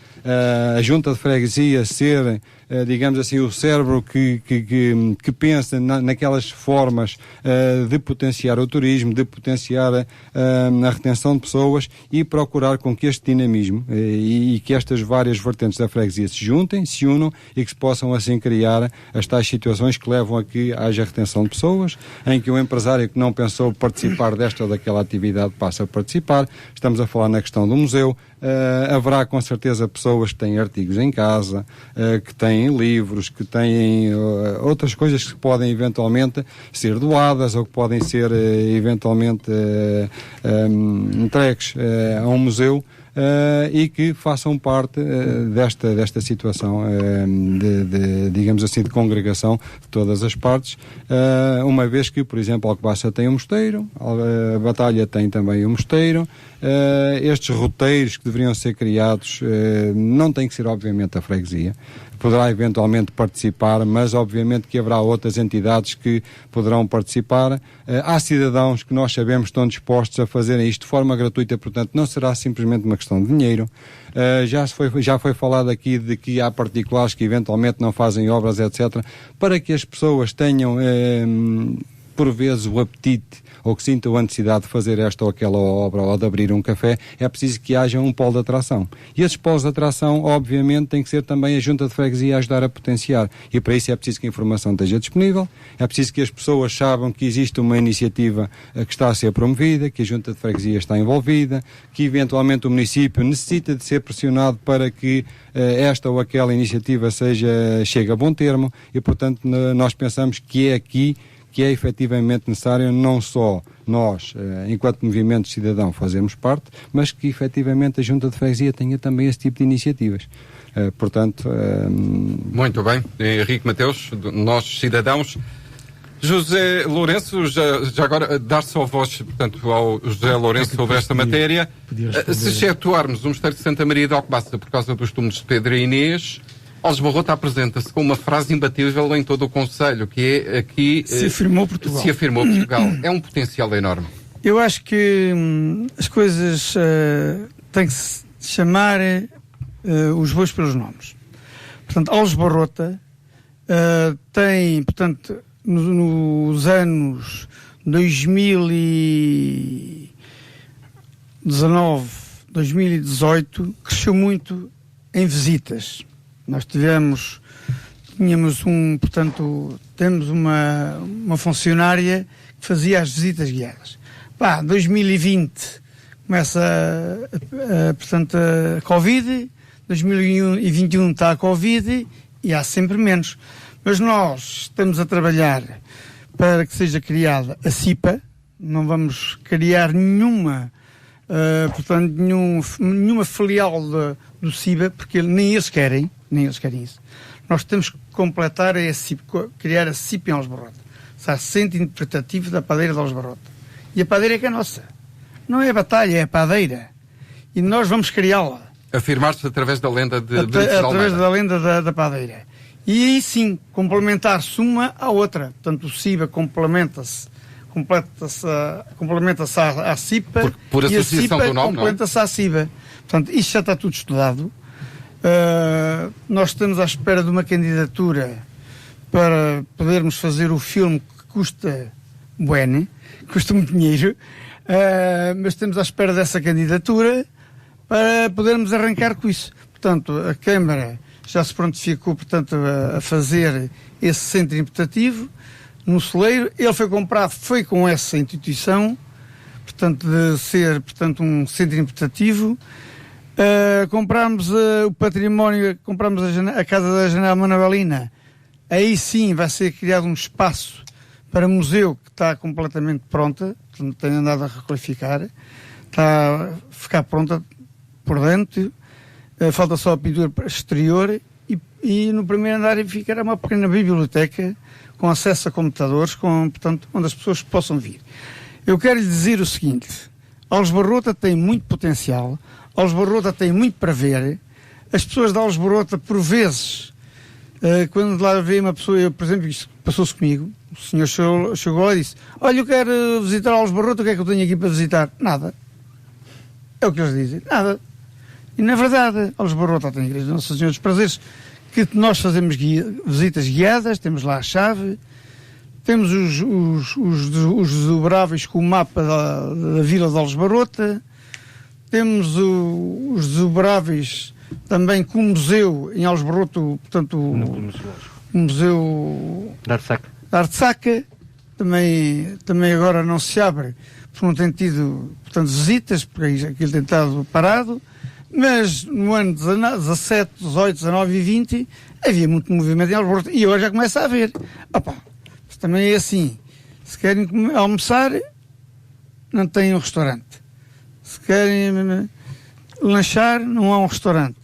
a junta de freguesia ser, digamos assim, o cérebro que pensa naquelas formas de potenciar o turismo, de potenciar a retenção de pessoas e procurar com que este dinamismo e que estas várias vertentes da freguesia se juntem, se unam e que se possam assim criar as tais situações que levam a que haja retenção de pessoas, em que o empresário que não pensou participar desta ou daquela atividade passa a participar. Estamos a falar na questão do museu. Haverá com certeza pessoas que têm artigos em casa, que têm livros, que têm outras coisas que podem eventualmente ser doadas ou que podem ser eventualmente entregues a um museu. E que façam parte desta situação digamos assim, de congregação de todas as partes, uma vez que, por exemplo, Alcobaça tem um mosteiro, a Batalha tem também um mosteiro, estes roteiros que deveriam ser criados, não tem que ser obviamente a freguesia, poderá eventualmente participar, mas obviamente que haverá outras entidades que poderão participar. Há cidadãos que nós sabemos estão dispostos a fazerem isto de forma gratuita, portanto não será simplesmente uma questão de dinheiro. Já foi falado aqui de que há particulares que eventualmente não fazem obras, etc., para que as pessoas tenham por vezes o apetite ou que sintam a necessidade de fazer esta ou aquela obra ou de abrir um café, é preciso que haja um polo de atração. E esses polos de atração, obviamente, tem que ser também a Junta de Freguesia a ajudar a potenciar. E para isso é preciso que a informação esteja disponível, é preciso que as pessoas saibam que existe uma iniciativa que está a ser promovida, que a Junta de Freguesia está envolvida, que eventualmente o município necessita de ser pressionado para que esta ou aquela iniciativa chegue a bom termo e, portanto, nós pensamos que é aqui que é efetivamente necessário não só nós, enquanto movimento cidadão, fazermos parte, mas que efetivamente a Junta de Freguesia tenha também esse tipo de iniciativas. Portanto... Muito bem. Henrique Mateus, nós cidadãos. José Lourenço, já agora dar só voz, portanto, ao José Lourenço sobre esta matéria. Se excetuarmos o Mosteiro de Santa Maria de Alcobaça por causa dos túmulos de Pedro e Inês, Aljubarrota apresenta-se com uma frase imbatível em todo o Conselho, que é aqui... Se afirmou Portugal. Se afirmou Portugal. É um potencial enorme. Eu acho que as coisas têm que se chamar os bois pelos nomes. Portanto, Aljubarrota tem, portanto, nos anos 2019, 2018, cresceu muito em visitas. Nós tínhamos temos uma funcionária que fazia as visitas guiadas. 2020 começa portanto, a Covid, 2021 está a Covid e há sempre menos. Mas nós estamos a trabalhar para que seja criada a CIPA, não vamos criar nenhuma filial do CIBA, porque nem eles querem isso. Nós temos que completar criar a CIP em Aljubarrota. Será Centro Interpretativo da Padeira de Aljubarrota. E a padeira é que é nossa. Não é a batalha, é a padeira. E nós vamos criá-la. Afirmar-se através da lenda de através da lenda da padeira. E aí sim, complementar-se uma à outra. Portanto, o CIBA complementa-se à CIPA por e a associação CIPA do nome, complementa-se à CIBA. Portanto, isto já está tudo estudado. Nós estamos à espera de uma candidatura para podermos fazer o filme que custa muito dinheiro, mas estamos à espera dessa candidatura para podermos arrancar com isso. Portanto, a Câmara já se prontificou, portanto, a fazer esse centro interpretativo no celeiro. Ele foi com essa instituição, portanto, de ser, portanto, um centro interpretativo. Comprámos o património, compramos a Casa da Janela Manabelina. Aí sim vai ser criado um espaço para museu que está completamente pronta, portanto, tem andado a requalificar, está a ficar pronta por dentro, falta só a pintura exterior e no primeiro andar ficará uma pequena biblioteca com acesso a computadores, portanto, onde as pessoas possam vir. Eu quero lhe dizer o seguinte: Aljubarrota tem muito potencial, Aljubarrota tem muito para ver. As pessoas de Aljubarrota, por vezes, quando lá vê uma pessoa, por exemplo, isto passou-se comigo, o senhor chegou lá e disse: olha, eu quero visitar Aljubarrota, o que é que eu tenho aqui para visitar? Nada. É o que eles dizem, nada. E na verdade, Aljubarrota tem a Igreja de Nossa Senhora dos Prazeres, que nós fazemos visitas guiadas, temos lá a chave, temos os desdobráveis com o mapa da Vila de Aljubarrota, temos os desdobráveis também com o museu em Aljubarrota, portanto, o museu da Artsaca, também agora não se abre, porque não tem tido, portanto, visitas, porque aquilo tem estado parado. Mas no ano 17, 18, 19 e 20 havia muito movimento em Aljubarrota e agora já começa a haver. Mas também é assim, se querem almoçar, não tem um restaurante. Se querem lanchar, não há um restaurante.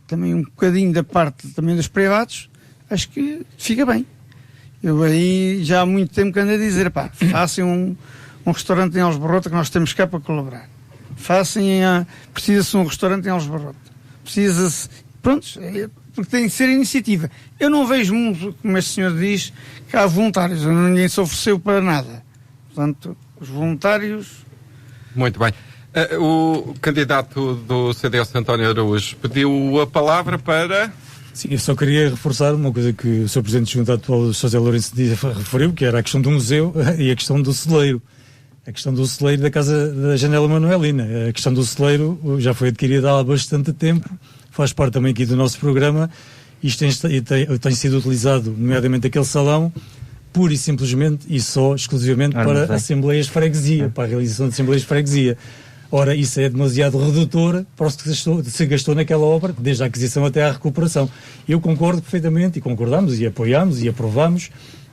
Também um bocadinho da parte também dos privados, acho que fica bem. Eu aí já há muito tempo que ando a dizer, façam um restaurante em Aljubarrota que nós temos cá para colaborar. Precisa-se um restaurante em Aljubarrota. Precisa-se... Pronto, porque tem de ser iniciativa. Eu não vejo muito, como este senhor diz, que há voluntários. Ninguém se ofereceu para nada. Portanto, os voluntários... Muito bem. O candidato do CDS, António Araújo, pediu a palavra para... Sim, eu só queria reforçar uma coisa que o Sr. Presidente Junta atual, José Lourenço referiu, que era a questão do museu e a questão do celeiro. A questão do celeiro da Casa da Janela Manuelina. A questão do celeiro já foi adquirida há bastante tempo, faz parte também aqui do nosso programa. Isto tem sido utilizado, nomeadamente aquele salão, pura e simplesmente e só, exclusivamente para assembleias de freguesia, para a realização de assembleias de freguesia. Ora, isso é demasiado redutor para o que se gastou naquela obra, desde a aquisição até à recuperação. Eu concordo perfeitamente, e concordamos, e apoiamos, e aprovamos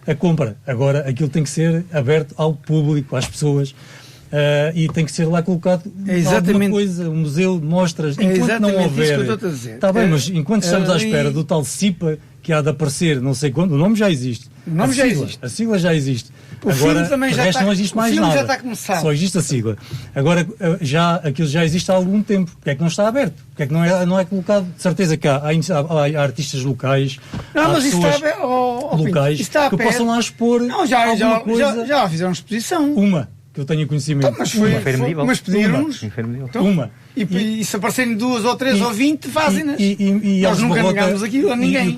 a compra. Agora, aquilo tem que ser aberto ao público, às pessoas, e tem que ser lá colocado alguma coisa, um museu, mostras, enquanto não houver... Está bem, mas enquanto estamos à espera do tal CIPA, que há de aparecer, não sei quando, o nome já existe. A sigla já existe. Agora, o resto não existe mais nada. Já está a começar. Só existe a sigla. Agora, aquilo já existe há algum tempo. Porque é que não está aberto? Porque é que não é colocado? De certeza que há artistas locais, há pessoas locais que possam lá expor alguma coisa. Já fizeram exposição. Uma, que eu tenha conhecimento. Então, mas pediram-nos. Uma. E se aparecerem 2 ou 3 ou 20, fazem-nas. Nós nunca negámos aquilo a ninguém.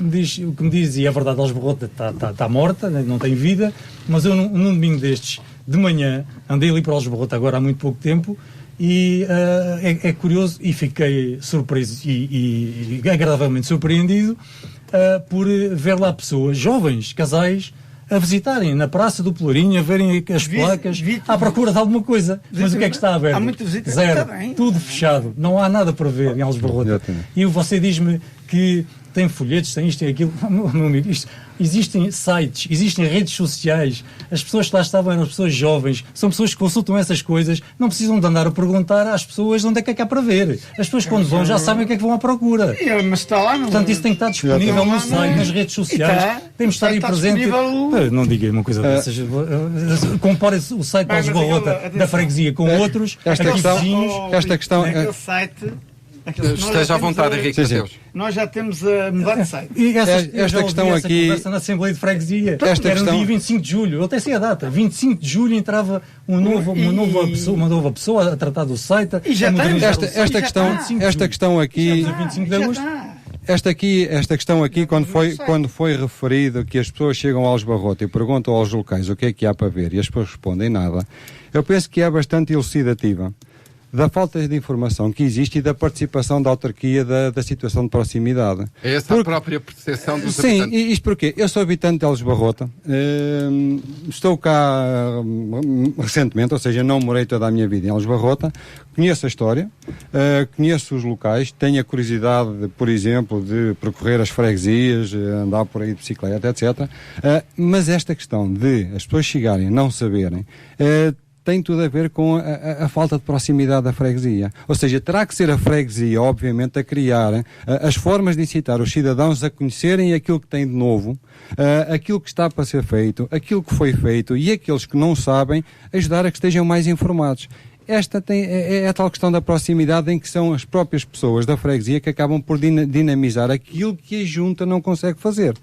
O que me diz, e é verdade, Aljubarrota está morta, não tem vida, mas eu num domingo destes, de manhã, andei ali para Aljubarrota agora há muito pouco tempo, e é curioso, e fiquei surpreso e agradavelmente surpreendido por ver lá pessoas, jovens, casais, a visitarem na Praça do Pelourinho, a verem as placas, à procura de alguma coisa. Mas o que é que está aberto? Há muita visita. Zero. Tudo fechado. Não há nada para ver em Aljubarrota. E você diz-me que tem folhetos, tem isto e aquilo. Meu amigo, existem sites, existem redes sociais. As pessoas que lá estavam eram as pessoas jovens, são pessoas que consultam essas coisas, não precisam de andar a perguntar às pessoas onde é que há para ver. As pessoas quando vão já sabem o que é que vão à procura. Mas está lá, portanto, isso tem que estar disponível no site, nas redes sociais. Temos de estar aí presente. Não diga uma coisa dessas. Compare o site da Aljubarrota da freguesia com outros. Esta questão aquele site. Esteja à vontade, Henrique Mateus. Nós já temos a mudar de site. E esta questão aqui... Conversa na Assembleia de Freguesia. Era no dia 25 de julho. Eu até sei a data. 25 de julho entrava uma nova pessoa a tratar do site. E já esta questão aqui... 25 de agosto. Esta questão aqui, quando foi referido que as pessoas chegam ao Aljubarrota e perguntam aos locais o que é que há para ver e as pessoas respondem nada, eu penso que é bastante elucidativa da falta de informação que existe e da participação da autarquia da situação de proximidade. É essa a própria percepção dos habitantes? Sim, isto porque eu sou habitante de Aljubarrota, estou cá recentemente, ou seja, não morei toda a minha vida em Aljubarrota, conheço a história, conheço os locais, tenho a curiosidade, por exemplo, de percorrer as freguesias, andar por aí de bicicleta, etc. Mas esta questão de as pessoas chegarem e não saberem, tem tudo a ver com a falta de proximidade da freguesia. Ou seja, terá que ser a freguesia, obviamente, a criar as formas de incitar os cidadãos a conhecerem aquilo que tem de novo, aquilo que está para ser feito, aquilo que foi feito e aqueles que não sabem, ajudar a que estejam mais informados. Esta é a tal questão da proximidade em que são as próprias pessoas da freguesia que acabam por dinamizar aquilo que a junta não consegue fazer.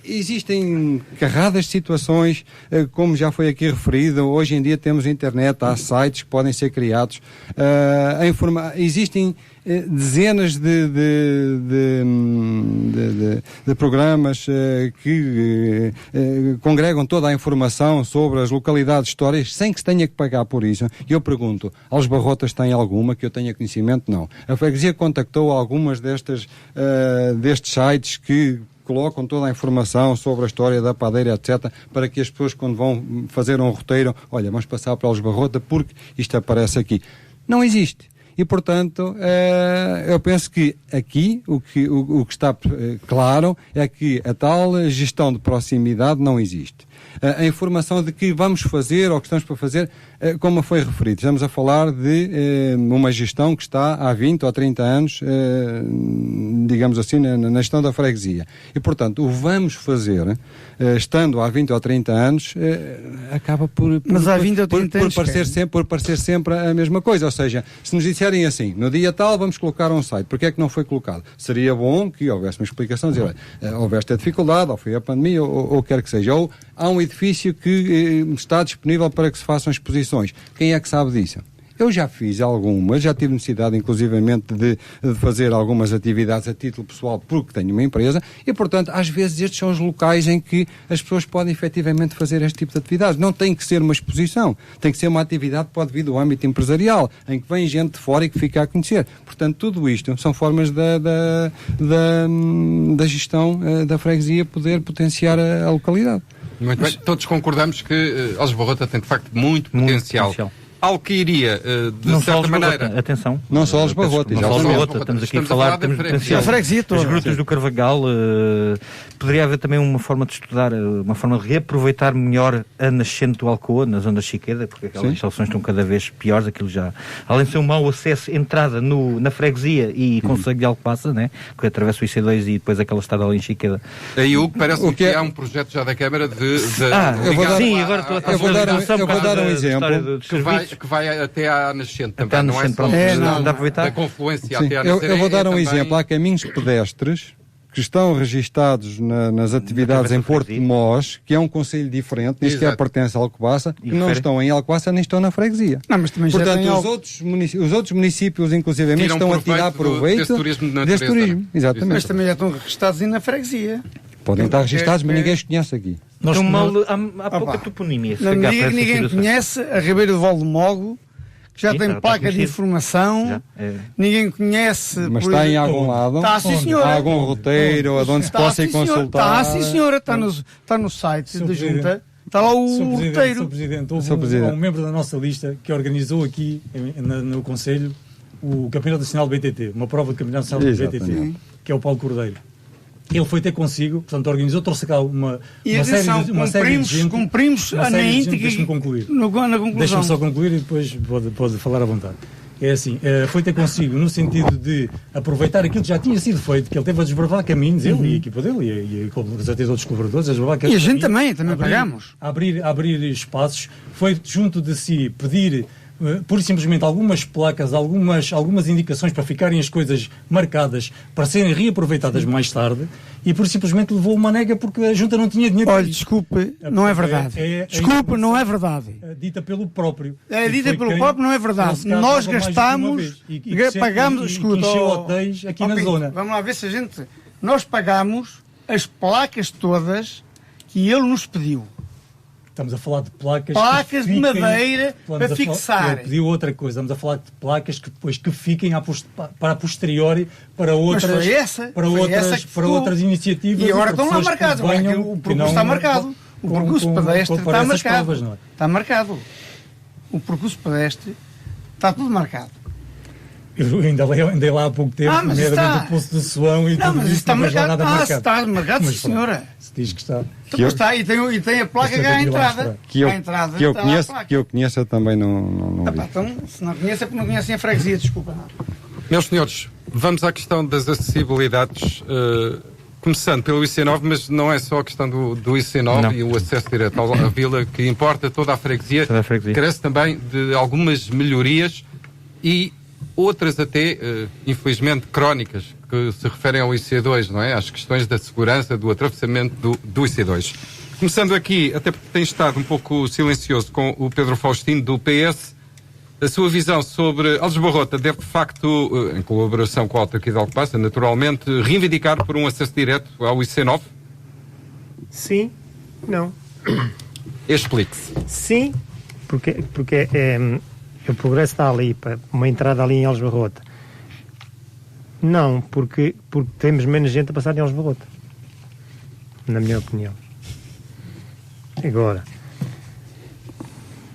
Existem carradas de situações, como já foi aqui referido, hoje em dia temos internet, há sites que podem ser criados, existem dezenas de programas que congregam toda a informação sobre as localidades históricas sem que se tenha que pagar por isso. E eu pergunto, Aljubarrota tem alguma que eu tenha conhecimento? Não. A freguesia contactou algumas destes sites que colocam toda a informação sobre a história da padeira, etc., para que as pessoas, quando vão fazer um roteiro, olha, vamos passar para Aljubarrota porque isto aparece aqui. Não existe. E, portanto, eu penso que aqui o que está claro é que a tal gestão de proximidade não existe. A informação de que vamos fazer ou que estamos para fazer, como foi referido, estamos a falar de uma gestão que está há 20 ou 30 anos, digamos assim, na gestão da freguesia. E, portanto, o vamos fazer, estando há 20 ou 30 anos, acaba por parecer sempre a mesma coisa. Ou seja, se nos disserem assim, no dia tal vamos colocar um site, porque é que não foi colocado? Seria bom que houvesse uma explicação, dizer, houve esta dificuldade, ou foi a pandemia, ou quer que seja. Ou há um edifício que está disponível para que se façam exposições. Quem é que sabe disso? Eu já fiz algumas, já tive necessidade inclusivamente de fazer algumas atividades a título pessoal porque tenho uma empresa e, portanto, às vezes estes são os locais em que as pessoas podem efetivamente fazer este tipo de atividades. Não tem que ser uma exposição, tem que ser uma atividade que pode vir do âmbito empresarial, em que vem gente de fora e que fica a conhecer. Portanto, tudo isto são formas da gestão da freguesia poder potenciar a localidade. Muito bem. Todos concordamos que Aljubarrota tem, de facto, muito potencial. Algo que iria, de não certa maneira... Atenção. Não só Aljubarrota. Estamos aqui a falar de potencial. As grutas do Carvagal, poderia haver também uma forma de estudar, uma forma de reaproveitar melhor a nascente do Alcoa, na zona da Chiqueda, porque aquelas instalações estão cada vez piores, aquilo já... Além de ser um mau acesso, entrada na freguesia e concelho de Alcobaça, né? Que atravessa o IC2 e depois aquela estrada ali em Chiqueda. Aí, Hugo, parece que há um projeto já da Câmara de agora estou a eu vou dar um exemplo. Que vai até à nascente também, não é só da confluência até à nascente. Eu vou dar um exemplo. Há caminhos pedestres que estão registados nas atividades em Porto de Mós, que é um concelho diferente, nem sequer pertence a Alcobaça, que não estão em Alcobaça nem estão na freguesia. Não, mas também portanto, os outros municípios, inclusivamente, estão a tirar proveito desse turismo. Exatamente. Mas também já estão registados na freguesia. Podem estar registados, mas ninguém os conhece aqui. Há pouca toponímia. Não me diga que ninguém conhece a Ribeira do Val do Mogo, que já tem placa de informação, ninguém conhece... Mas está em algum lado? Está, sim, senhora. Há algum roteiro onde se possa ir consultar? Está, sim, senhora. Está no site da Junta. Está lá o roteiro. Sr. Presidente, houve um membro da nossa lista que organizou aqui no Conselho o Campeonato Nacional do BTT, uma prova de Campeonato Nacional do BTT, que é o Paulo Cordeiro. Ele foi ter consigo, portanto organizou, trouxe cá uma série de gente. Cumprimos na íntegra. Deixa-me concluir. Na conclusão. Deixa-me só concluir e depois pode falar à vontade. É assim, foi ter consigo no sentido de aproveitar aquilo que já tinha sido feito, que ele teve a desbravar caminhos, ele e a equipa dele, e com certeza outros colaboradores, a desbravar caminhos. E a gente também pagamos. Abrir espaços, foi junto de si pedir pura e simplesmente algumas placas, algumas indicações para ficarem as coisas marcadas, para serem reaproveitadas mais tarde, e pura e simplesmente levou uma nega porque a Junta não tinha dinheiro. Olha, desculpe, não é verdade. Desculpe, não é verdade. Dita pelo próprio. É dita pelo próprio, não é verdade. Nós gastamos, pagamos, escuta, hotéis aqui na zona. Vamos lá ver se a gente... Nós pagamos as placas todas que ele nos pediu. Estamos a falar de placas de madeira para fixar. Ele pediu outra coisa. Estamos a falar de placas que depois fiquem para a posteriori para outras iniciativas. E agora estão lá marcados. O percurso está marcado. O percurso pedestre está marcado. Está marcado. O percurso pedestre está tudo marcado. Eu andei lá há pouco tempo, nomeadamente o Poço do Suão e tudo isso, está marcado. Está marcado, sim, senhora. Se diz que está. E tem a placa à entrada. Que eu conheço, eu também não vi. Então, se não conhece, é porque não conhecem a freguesia, desculpa. Não. Meus senhores, vamos à questão das acessibilidades, começando pelo IC9, mas não é só a questão do IC9 e o acesso direto à vila que importa, toda a freguesia. Carece também de algumas melhorias e outras até, infelizmente, crónicas, que se referem ao IC2, não é? Às questões da segurança, do atravessamento do IC2. Começando aqui, até porque tem estado um pouco silencioso com o Pedro Faustino, do PS, a sua visão sobre Aljubarrota deve, de facto, em colaboração com a autarquia de Alcobaça, naturalmente, reivindicar por um acesso direto ao IC9? Sim, não. Explique-se. Sim, porque o progresso está ali, para uma entrada ali em Aljubarrota. Não, porque temos menos gente a passar em Aljubarrota. Na minha opinião. Agora,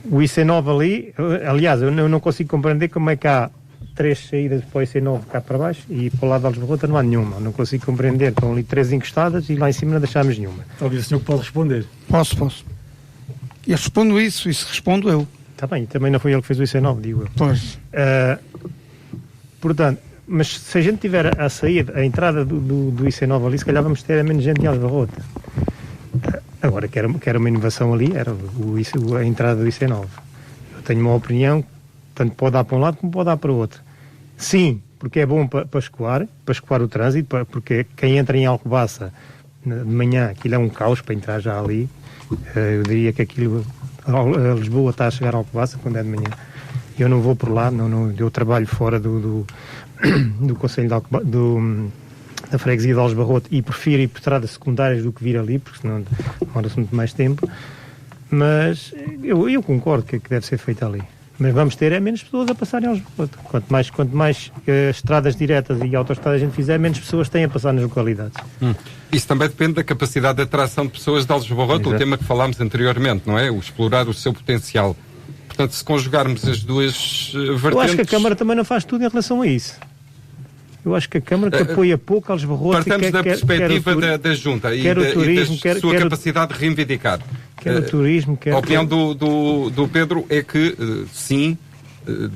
o IC9 ali, aliás, eu não consigo compreender como é que há 3 saídas para o IC9 cá para baixo e para o lado de Aljubarrota não há nenhuma. Não consigo compreender. Estão ali 3 encostadas e lá em cima não deixámos nenhuma. Talvez o senhor pode responder. Posso. Eu respondo isso respondo eu. Está bem, também não foi ele que fez o IC9, digo eu. Pois. Portanto, mas se a gente tiver a sair, a entrada do IC9 ali, se calhar vamos ter menos gente em Aljubarrota. Agora, que era uma inovação ali, era a entrada do IC9. Eu tenho uma opinião, tanto pode dar para um lado como pode dar para o outro. Sim, porque é bom para escoar o trânsito, porque quem entra em Alcobaça de manhã, aquilo é um caos para entrar já ali. Eu diria que aquilo, Lisboa está a chegar a Alcobaça quando é de manhã. Eu não vou por lá, eu trabalho fora do Conselho da Freguesia de Aljubarrota e prefiro ir por estradas secundárias do que vir ali, porque senão demora-se muito mais tempo. Mas eu concordo que deve ser feito ali. Mas vamos ter menos pessoas a passarem aos Aljubarrota. Quanto mais estradas diretas e autoestradas a gente fizer, menos pessoas têm a passar nas localidades. Isso também depende da capacidade de atração de pessoas de Aljubarrota, o tema que falámos anteriormente, não é? O explorar o seu potencial. Portanto, se conjugarmos as duas vertentes... Eu acho que a Câmara também não faz tudo em relação a isso. Eu acho que a Câmara que apoia pouco Aljubarrota... Partamos da perspectiva da Junta e da sua capacidade de reivindicar. Quer o turismo, quer... A opinião do Pedro é que, sim,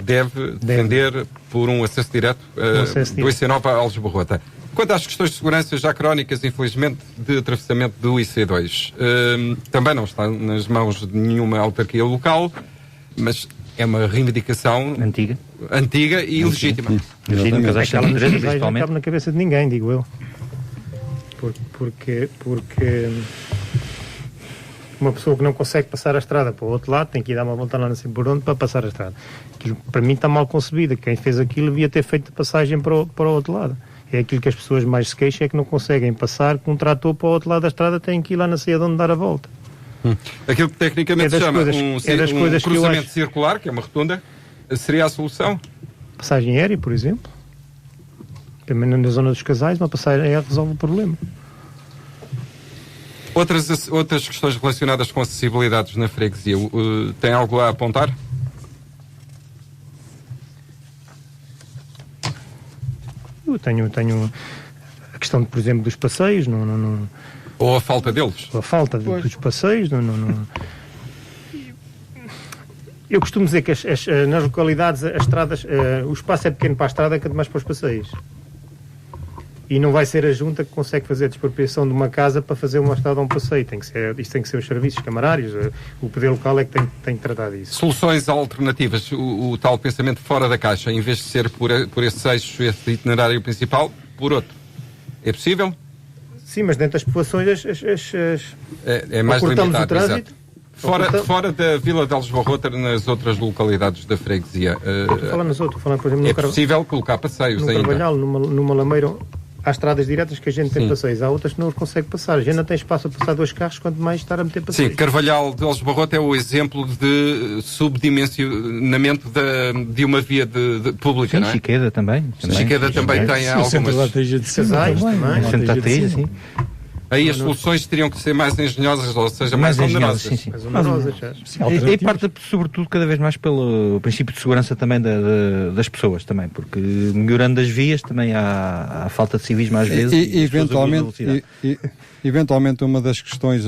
deve defender por um acesso direto do IC9 a Aljubarrota. Quanto às questões de segurança já crónicas, infelizmente, de atravessamento do IC2, também não está nas mãos de nenhuma autarquia local, mas é uma reivindicação antiga e legítima. Legítima, aquela não cabe na cabeça de ninguém, digo eu. Porque uma pessoa que não consegue passar a estrada para o outro lado tem que ir dar uma volta lá não sei por onde para passar a estrada. Aquilo, para mim, está mal concebido. Quem fez aquilo devia ter feito a passagem para o outro lado. É aquilo que as pessoas mais se queixam, é que não conseguem passar com um trator para o outro lado da estrada, têm que ir lá não sei aonde dar a volta. Aquilo que tecnicamente se chama um cruzamento circular, que é uma rotunda, seria a solução? Passagem aérea, por exemplo. Também na zona dos casais, uma passagem aérea resolve o problema. Outras questões relacionadas com acessibilidades na freguesia, tem algo a apontar? Eu tenho a questão, por exemplo, dos passeios, ou a falta deles? Ou a falta dos passeios, Eu costumo dizer que nas localidades, as estradas, o espaço é pequeno para a estrada, quanto mais para os passeios. E não vai ser a Junta que consegue fazer a despropriação de uma casa para fazer uma estrada ou um passeio. Isto tem que ser os serviços camarários, o poder local é que tem que tratar disso. Soluções alternativas, o tal pensamento fora da caixa, em vez de ser por esse eixo, esse itinerário principal, por outro. É possível? Sim, mas dentro das populações é mais limitado, o trânsito. Fora da Vila de Aljubarrota, nas outras localidades da freguesia. Por exemplo, é possível colocar passeios ainda. Carvalhal, numa Lameira, há estradas diretas que a gente tem passeios, há outras que não consegue passar. A gente não tem espaço para passar 2 carros, quanto mais estar a meter passeios. Sim, Carvalhal de Aljubarrota é o exemplo de subdimensionamento de uma via pública, não é? Chiqueda também. Chiqueda também tem algumas... Casais também. Santa Teresa, sim. Aí as soluções teriam que ser mais engenhosas, ou seja, mais onerosas. Sim. E parte, sobretudo, cada vez mais pelo princípio de segurança também das pessoas, também, porque melhorando as vias também há falta de civismo às vezes. Eventualmente, uma das questões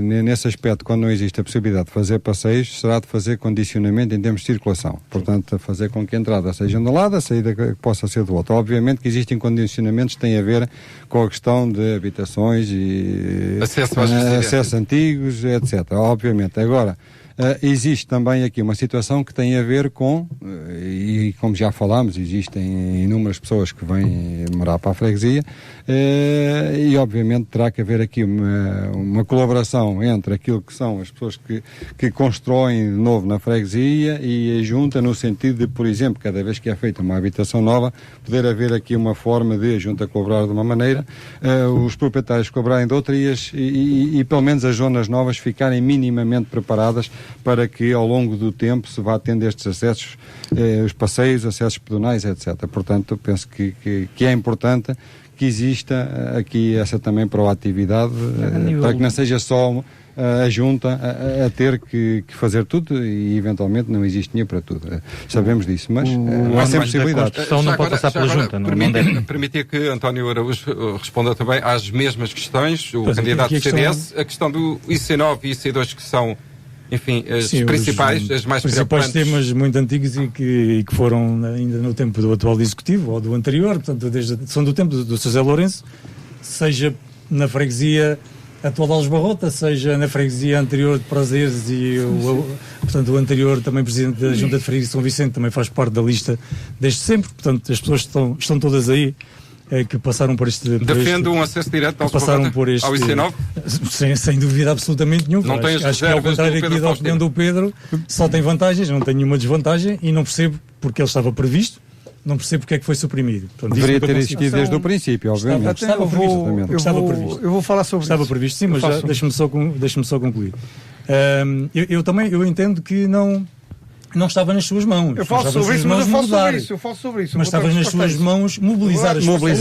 nesse aspecto, quando não existe a possibilidade de fazer passeios, será de fazer condicionamento em termos de circulação. Portanto, fazer com que a entrada seja de um lado, a saída que possa ser do outro. Obviamente que existem condicionamentos que têm a ver com a questão de habitações e acesso antigos, etc. Obviamente. Agora, existe também aqui uma situação que tem a ver com, e como já falámos, existem inúmeras pessoas que vêm morar para a freguesia, e obviamente terá que haver aqui uma colaboração entre aquilo que são as pessoas que constroem de novo na freguesia e a Junta, no sentido de, por exemplo, cada vez que é feita uma habitação nova, poder haver aqui uma forma de a Junta colaborar de uma maneira, os proprietários colaborarem de outra e pelo menos as zonas novas ficarem minimamente preparadas para que ao longo do tempo se vá tendo estes acessos, os passeios, acessos pedonais, etc. Portanto, penso que é importante que exista aqui essa também proatividade, para que não seja só a junta a ter que fazer tudo e eventualmente não existe dinheiro para tudo. Sabemos disso, mas há sempre possibilidades. A questão não pode passar pela junta. Permitir que António Araújo responda também às mesmas questões, o candidato do CDS, a questão do IC9 e IC2, que são, enfim, as principais, as mais principais preocupantes. Temas muito antigos e que foram ainda no tempo do atual Executivo ou do anterior, portanto, são do tempo do Sr. José Lourenço, seja na freguesia atual de Alves Barrota, seja na freguesia anterior de Prazeres e portanto, o anterior também presidente da Junta de Freguesia de São Vicente também faz parte da lista desde sempre, portanto as pessoas estão todas aí que passaram por este... Defende um acesso direto ao IC9? Sem dúvida absolutamente nenhuma. Não tem as acho que ao contrário aqui da opinião do Pedro, só tem vantagens, não tem nenhuma desvantagem e não percebo porque ele estava previsto. Não percebo porque é que foi suprimido. Portanto, deveria ter existido desde o princípio, obviamente. Estava previsto. Eu vou falar sobre isso. Estava previsto, sim, mas deixe-me só concluir. Eu entendo que não estava nas suas mãos. Eu falo sobre isso, mas eu falo sobre isso. Mas estava nas suas mãos mobilizar as pessoas.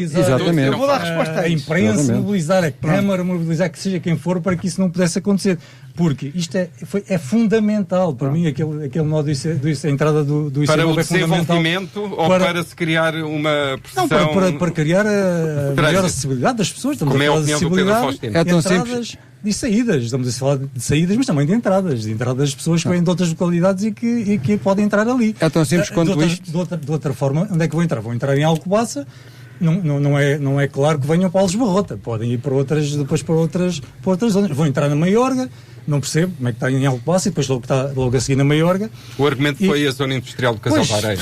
Exatamente. Eu vou dar resposta a imprensa, mobilizar a Câmara, mobilizar que seja quem for para que isso não pudesse acontecer. Porque isto é fundamental para mim, aquele modo a entrada do IC9 para o é fundamental. Desenvolvimento ou para se criar uma pressão? Não, para criar a melhor acessibilidade das pessoas. Estamos Como a é a falar de opinião do Pedro Faustino? Entradas e saídas. Estamos a falar de saídas, mas também de entradas. De entradas das pessoas que vêm de outras localidades e que podem entrar ali. É tão simples quanto isto. De outra forma, onde é que vão entrar? Vão entrar em Alcobaça. Não é claro que venham para Alves Barrota. Podem ir para outras zonas. Vão entrar na Maiorga. Não percebo como é que está em Alcobaça e depois logo a seguir na Maiorga. O argumento foi a zona industrial do Casal da Areia.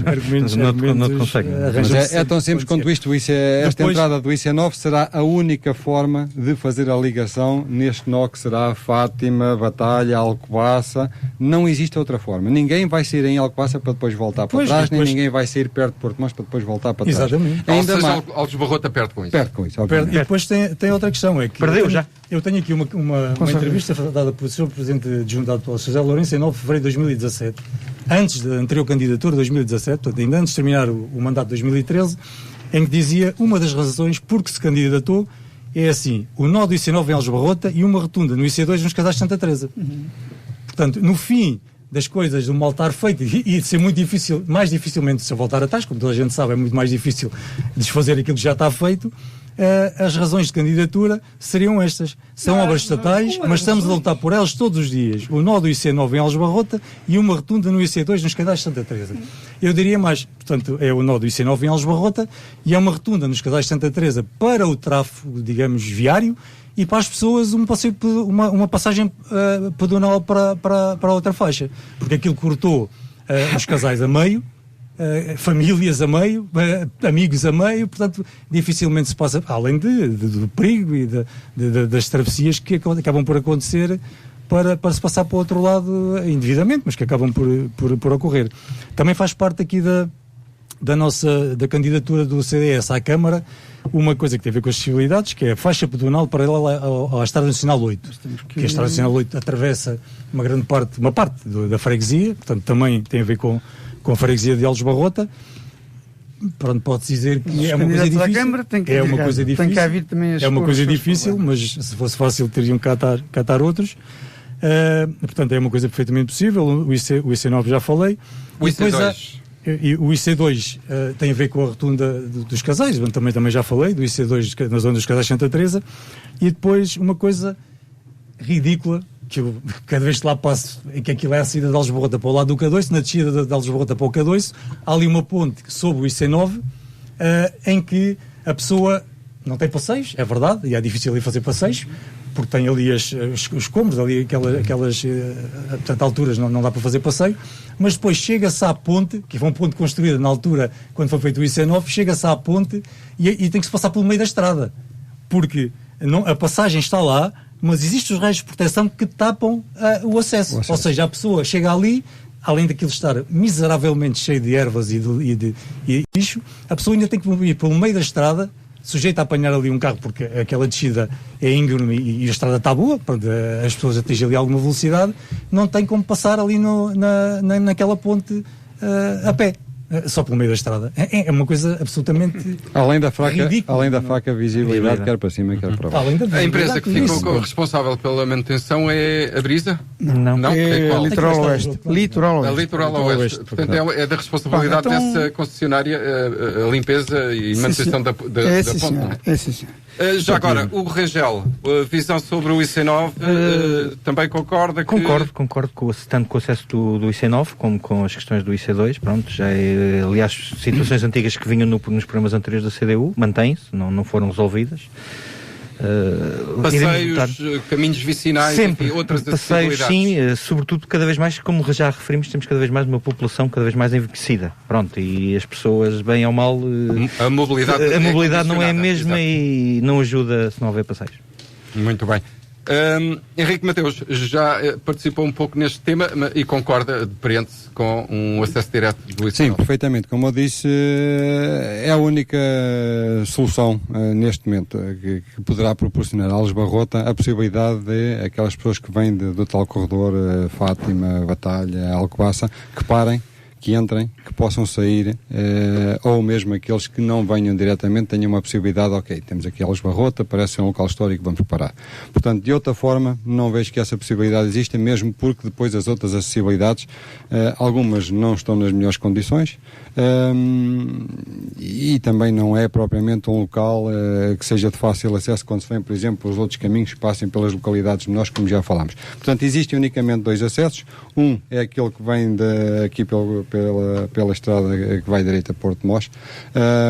Argumentos não consegue. Mas é tão simples quanto isto. Esta entrada do IC9 será a única forma de fazer a ligação neste nó que será Fátima, Batalha, Alcobaça. Não existe outra forma. Ninguém vai sair em Alcobaça para depois voltar para trás, nem ninguém vai sair perto de Porto Mós para depois voltar para trás. Exatamente. Ainda mais. Alves Barrota perde com isso. Perde com isso, e depois tem outra questão. É que perdeu já. Eu tenho aqui uma entrevista dada pelo Sr. Presidente de Junta atual, José Lourenço, em 9 de fevereiro de 2017, antes da anterior candidatura de 2017, portanto, ainda antes de terminar o mandato de 2013, em que dizia uma das razões por que se candidatou é assim, o nó do IC9 em Alves Barrota e uma rotunda no IC2 nos Casais de Santa Teresa. Portanto, no fim das coisas, do mal estar feito e de ser muito difícil, mais dificilmente se voltar atrás, como toda a gente sabe, é muito mais difícil desfazer aquilo que já está feito. As razões de candidatura seriam estas. São obras estatais, mas estamos a lutar por elas todos os dias. O nó do IC9 em Alves Barrota e uma rotunda no IC2 nos Casais de Santa Teresa. Eu diria mais, portanto, é o nó do IC9 em Alves Barrota e é uma rotunda nos Casais de Santa Teresa para o tráfego, digamos, viário e para as pessoas uma passagem pedonal para a outra faixa. Porque aquilo cortou os casais a meio, famílias a meio, amigos a meio, portanto dificilmente se passa, além do perigo e das travessias que acabam por acontecer para se passar para o outro lado indevidamente, mas que acabam por ocorrer. Também faz parte aqui da candidatura do CDS à Câmara uma coisa que tem a ver com as acessibilidades, que é a faixa pedonal paralela à Estrada Nacional 8, que a Estrada Nacional 8 atravessa uma parte da freguesia, portanto também tem a ver com a freguesia de Alves Barrota. Pronto, pode-se dizer que é uma coisa difícil. Câmara, é uma coisa difícil. Tem que haver também é uma coisa difícil, mas se fosse fácil teriam que catar outros. Portanto, é uma coisa perfeitamente possível. O IC9 já falei. O IC2. O IC2 tem a ver com a rotunda dos casais, também já falei, do IC2 na zona dos Casais de Santa Teresa. E depois uma coisa ridícula, que eu, cada vez que lá passo, é que aquilo é a saída de Alves Barrota para o lado do K2, na descida de Alves Barrota para o K2, há ali uma ponte sobre o IC9, em que a pessoa não tem passeios, é verdade, e é difícil ali fazer passeios, porque tem ali os cômodos, ali aquelas portanto, alturas não dá para fazer passeio, mas depois chega-se à ponte, que foi uma ponte construída na altura, quando foi feito o IC9, chega-se à ponte e tem que se passar pelo meio da estrada, porque a passagem está lá, mas existem os raios de proteção que tapam o acesso. Ou seja, a pessoa chega ali, além daquilo estar miseravelmente cheio de ervas e de lixo, a pessoa ainda tem que ir pelo meio da estrada, sujeito a apanhar ali um carro, porque aquela descida é íngreme e a estrada está boa, as pessoas atingem ali alguma velocidade, não tem como passar ali naquela ponte a pé. Só pelo meio da estrada. É uma coisa absolutamente além da fraca visibilidade, não. quer para cima, quer para baixo. A empresa que ficou responsável pela manutenção é a Brisa? Não. É qual? Litoral Oeste. A Litoral Oeste. Portanto, é da responsabilidade dessa concessionária a limpeza e manutenção da ponte. Não é? É sim, senhor. Já agora, o Rangel, a visão sobre o IC9, também concorda que... Concordo tanto com o acesso do IC9 como com as questões do IC2. Pronto, já é, aliás, situações antigas que vinham nos programas anteriores da CDU mantêm-se, não foram resolvidas. Passeios, caminhos vicinais sempre, e outras passeios, acessibilidades. sim, sobretudo cada vez mais, como já referimos, temos cada vez mais uma população cada vez mais envelhecida. Pronto, e as pessoas, bem ou mal, a mobilidade não é a mesma, exato. E não ajuda se não houver passeios. Muito bem. Henrique Mateus já participou um pouco neste tema e concorda, depreende-se com um acesso direto do IC9? Sim, perfeitamente. Como eu disse, é a única solução neste momento que poderá proporcionar a Alves Barrota a possibilidade de aquelas pessoas que vêm do tal corredor Fátima, Batalha, Alcobaça, que parem, que entrem, que possam sair, ou mesmo aqueles que não venham diretamente tenham uma possibilidade, ok, temos aqui Alves Barrota, parece ser um local histórico, vamos parar. Portanto, de outra forma, não vejo que essa possibilidade exista, mesmo porque depois as outras acessibilidades, algumas não estão nas melhores condições, e também não é propriamente um local que seja de fácil acesso quando se vem, por exemplo, os outros caminhos que passem pelas localidades menores, como já falámos. Portanto, existem unicamente dois acessos. Um é aquele que vem aqui pela estrada que vai direito a Porto de Mós.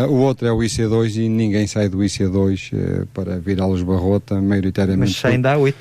O outro é o IC2 e ninguém sai do IC2 para vir a Alves Barrota, maioritariamente. Mas ainda há 8.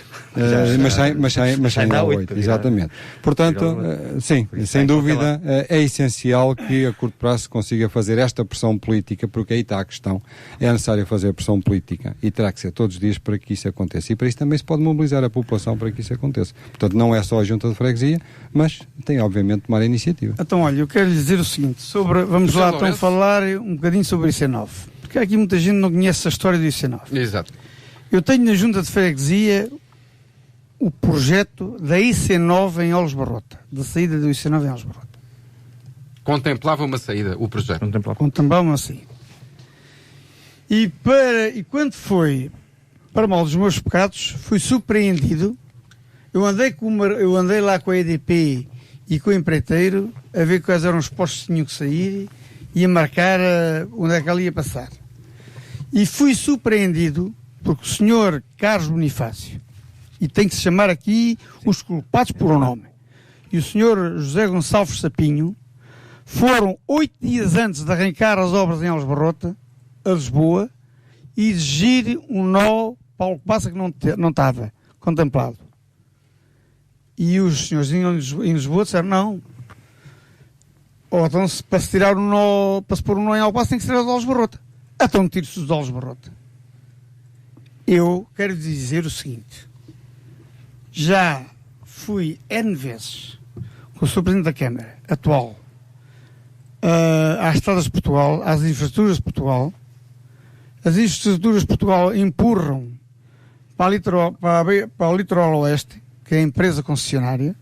Mas ainda há 8, exatamente. Portanto, sim, sem dúvida, é essencial que a curto prazo se consiga fazer esta pressão política, porque aí está a questão. É necessário fazer pressão política e terá que ser todos os dias para que isso aconteça. E para isso também se pode mobilizar a população para que isso aconteça. Portanto, não é só a Junta de Freguesia, mas tem obviamente de tomar a iniciativa. Então, olha, eu quero lhe dizer o seguinte, vamos lá então falar um bocadinho sobre o IC9, porque aqui muita gente não conhece a história do IC9. Exato. Eu tenho na Junta de Freguesia o projeto da IC9 em Alves Barrota, da saída do IC9 em Alves Barrota. Contemplava uma saída, o projeto? Contemplava uma saída. E quando foi para mal dos meus pecados, fui surpreendido. Eu andei lá com a EDP e com o empreiteiro a ver quais eram os postos que tinham que sair e a marcar onde é que ela ia passar. E fui surpreendido porque o senhor Carlos Bonifácio, e tem que se chamar aqui os culpados por um nome, e o senhor José Gonçalves Sapinho, foram 8 dias antes de arrancar as obras em Alves Barrota, a Lisboa, e exigir um nó para o que passa que não estava contemplado. E os senhores em Lisboa disseram não. Ou então, para se tirar um nó, para se pôr um nó em Alcobaça, tem que se tirar os Alves Barrota. Então tire-se os Alves Barrota. Eu quero dizer o seguinte. Já fui N vezes com o Sr. Presidente da Câmara atual às estradas de Portugal, às infraestruturas de Portugal. As infraestruturas de Portugal empurram para o litoral oeste, que é a empresa concessionária,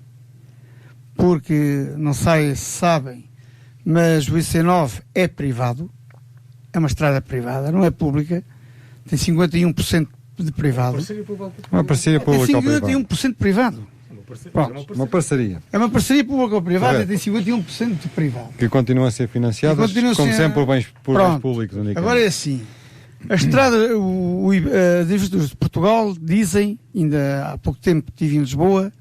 porque, não sei se sabem, mas o IC9 é privado, é uma estrada privada, não é pública, tem 51% de privado. Uma parceria pública-privada. Tem 51% privado. Uma parceria. É uma parceria pública-privada e tem 51% de privado. Que continua a ser financiada, como sempre, por bens públicos unicamente. Agora é assim. A estrada, as infraestruturas de Portugal dizem, ainda há pouco tempo estive em Lisboa,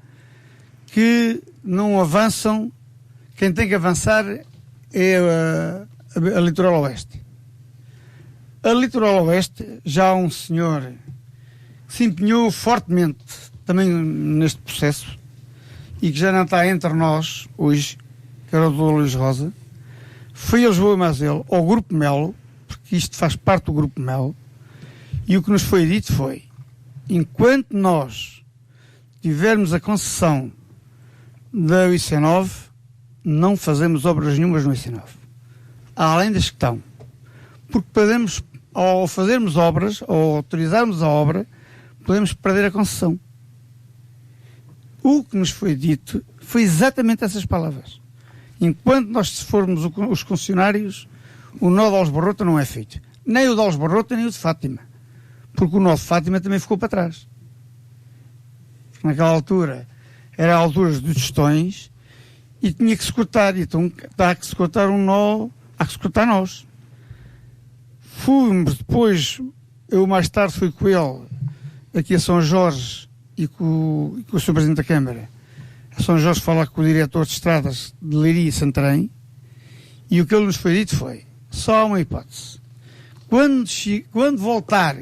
que não avançam, quem tem que avançar é a Litoral Oeste. A Litoral Oeste, já há um senhor que se empenhou fortemente também neste processo e que já não está entre nós hoje, que era o Dr. Luís Rosa, foi a Lisboa mais ele, ao Grupo Melo, porque isto faz parte do Grupo Melo, e o que nos foi dito foi, enquanto nós tivermos a concessão da IC9, não fazemos obras nenhumas no IC9. Além das que estão. Porque ao fazermos obras, ou autorizarmos a obra, podemos perder a concessão. O que nos foi dito foi exatamente essas palavras. Enquanto nós formos os concessionários, o nó de Aljubarrota não é feito. Nem o de Aljubarrota, nem o de Fátima. Porque o nó de Fátima também ficou para trás. Naquela altura, era a altura dos tostões e tinha que se cortar. Então, há que se cortar um nó, há que se cortar nós. Fomos depois, eu mais tarde fui com ele aqui a São Jorge e com o Sr. Presidente da Câmara a São Jorge falar com o diretor de estradas de Leiria e Santarém, e o que ele nos foi dito foi: só há uma hipótese. Quando voltar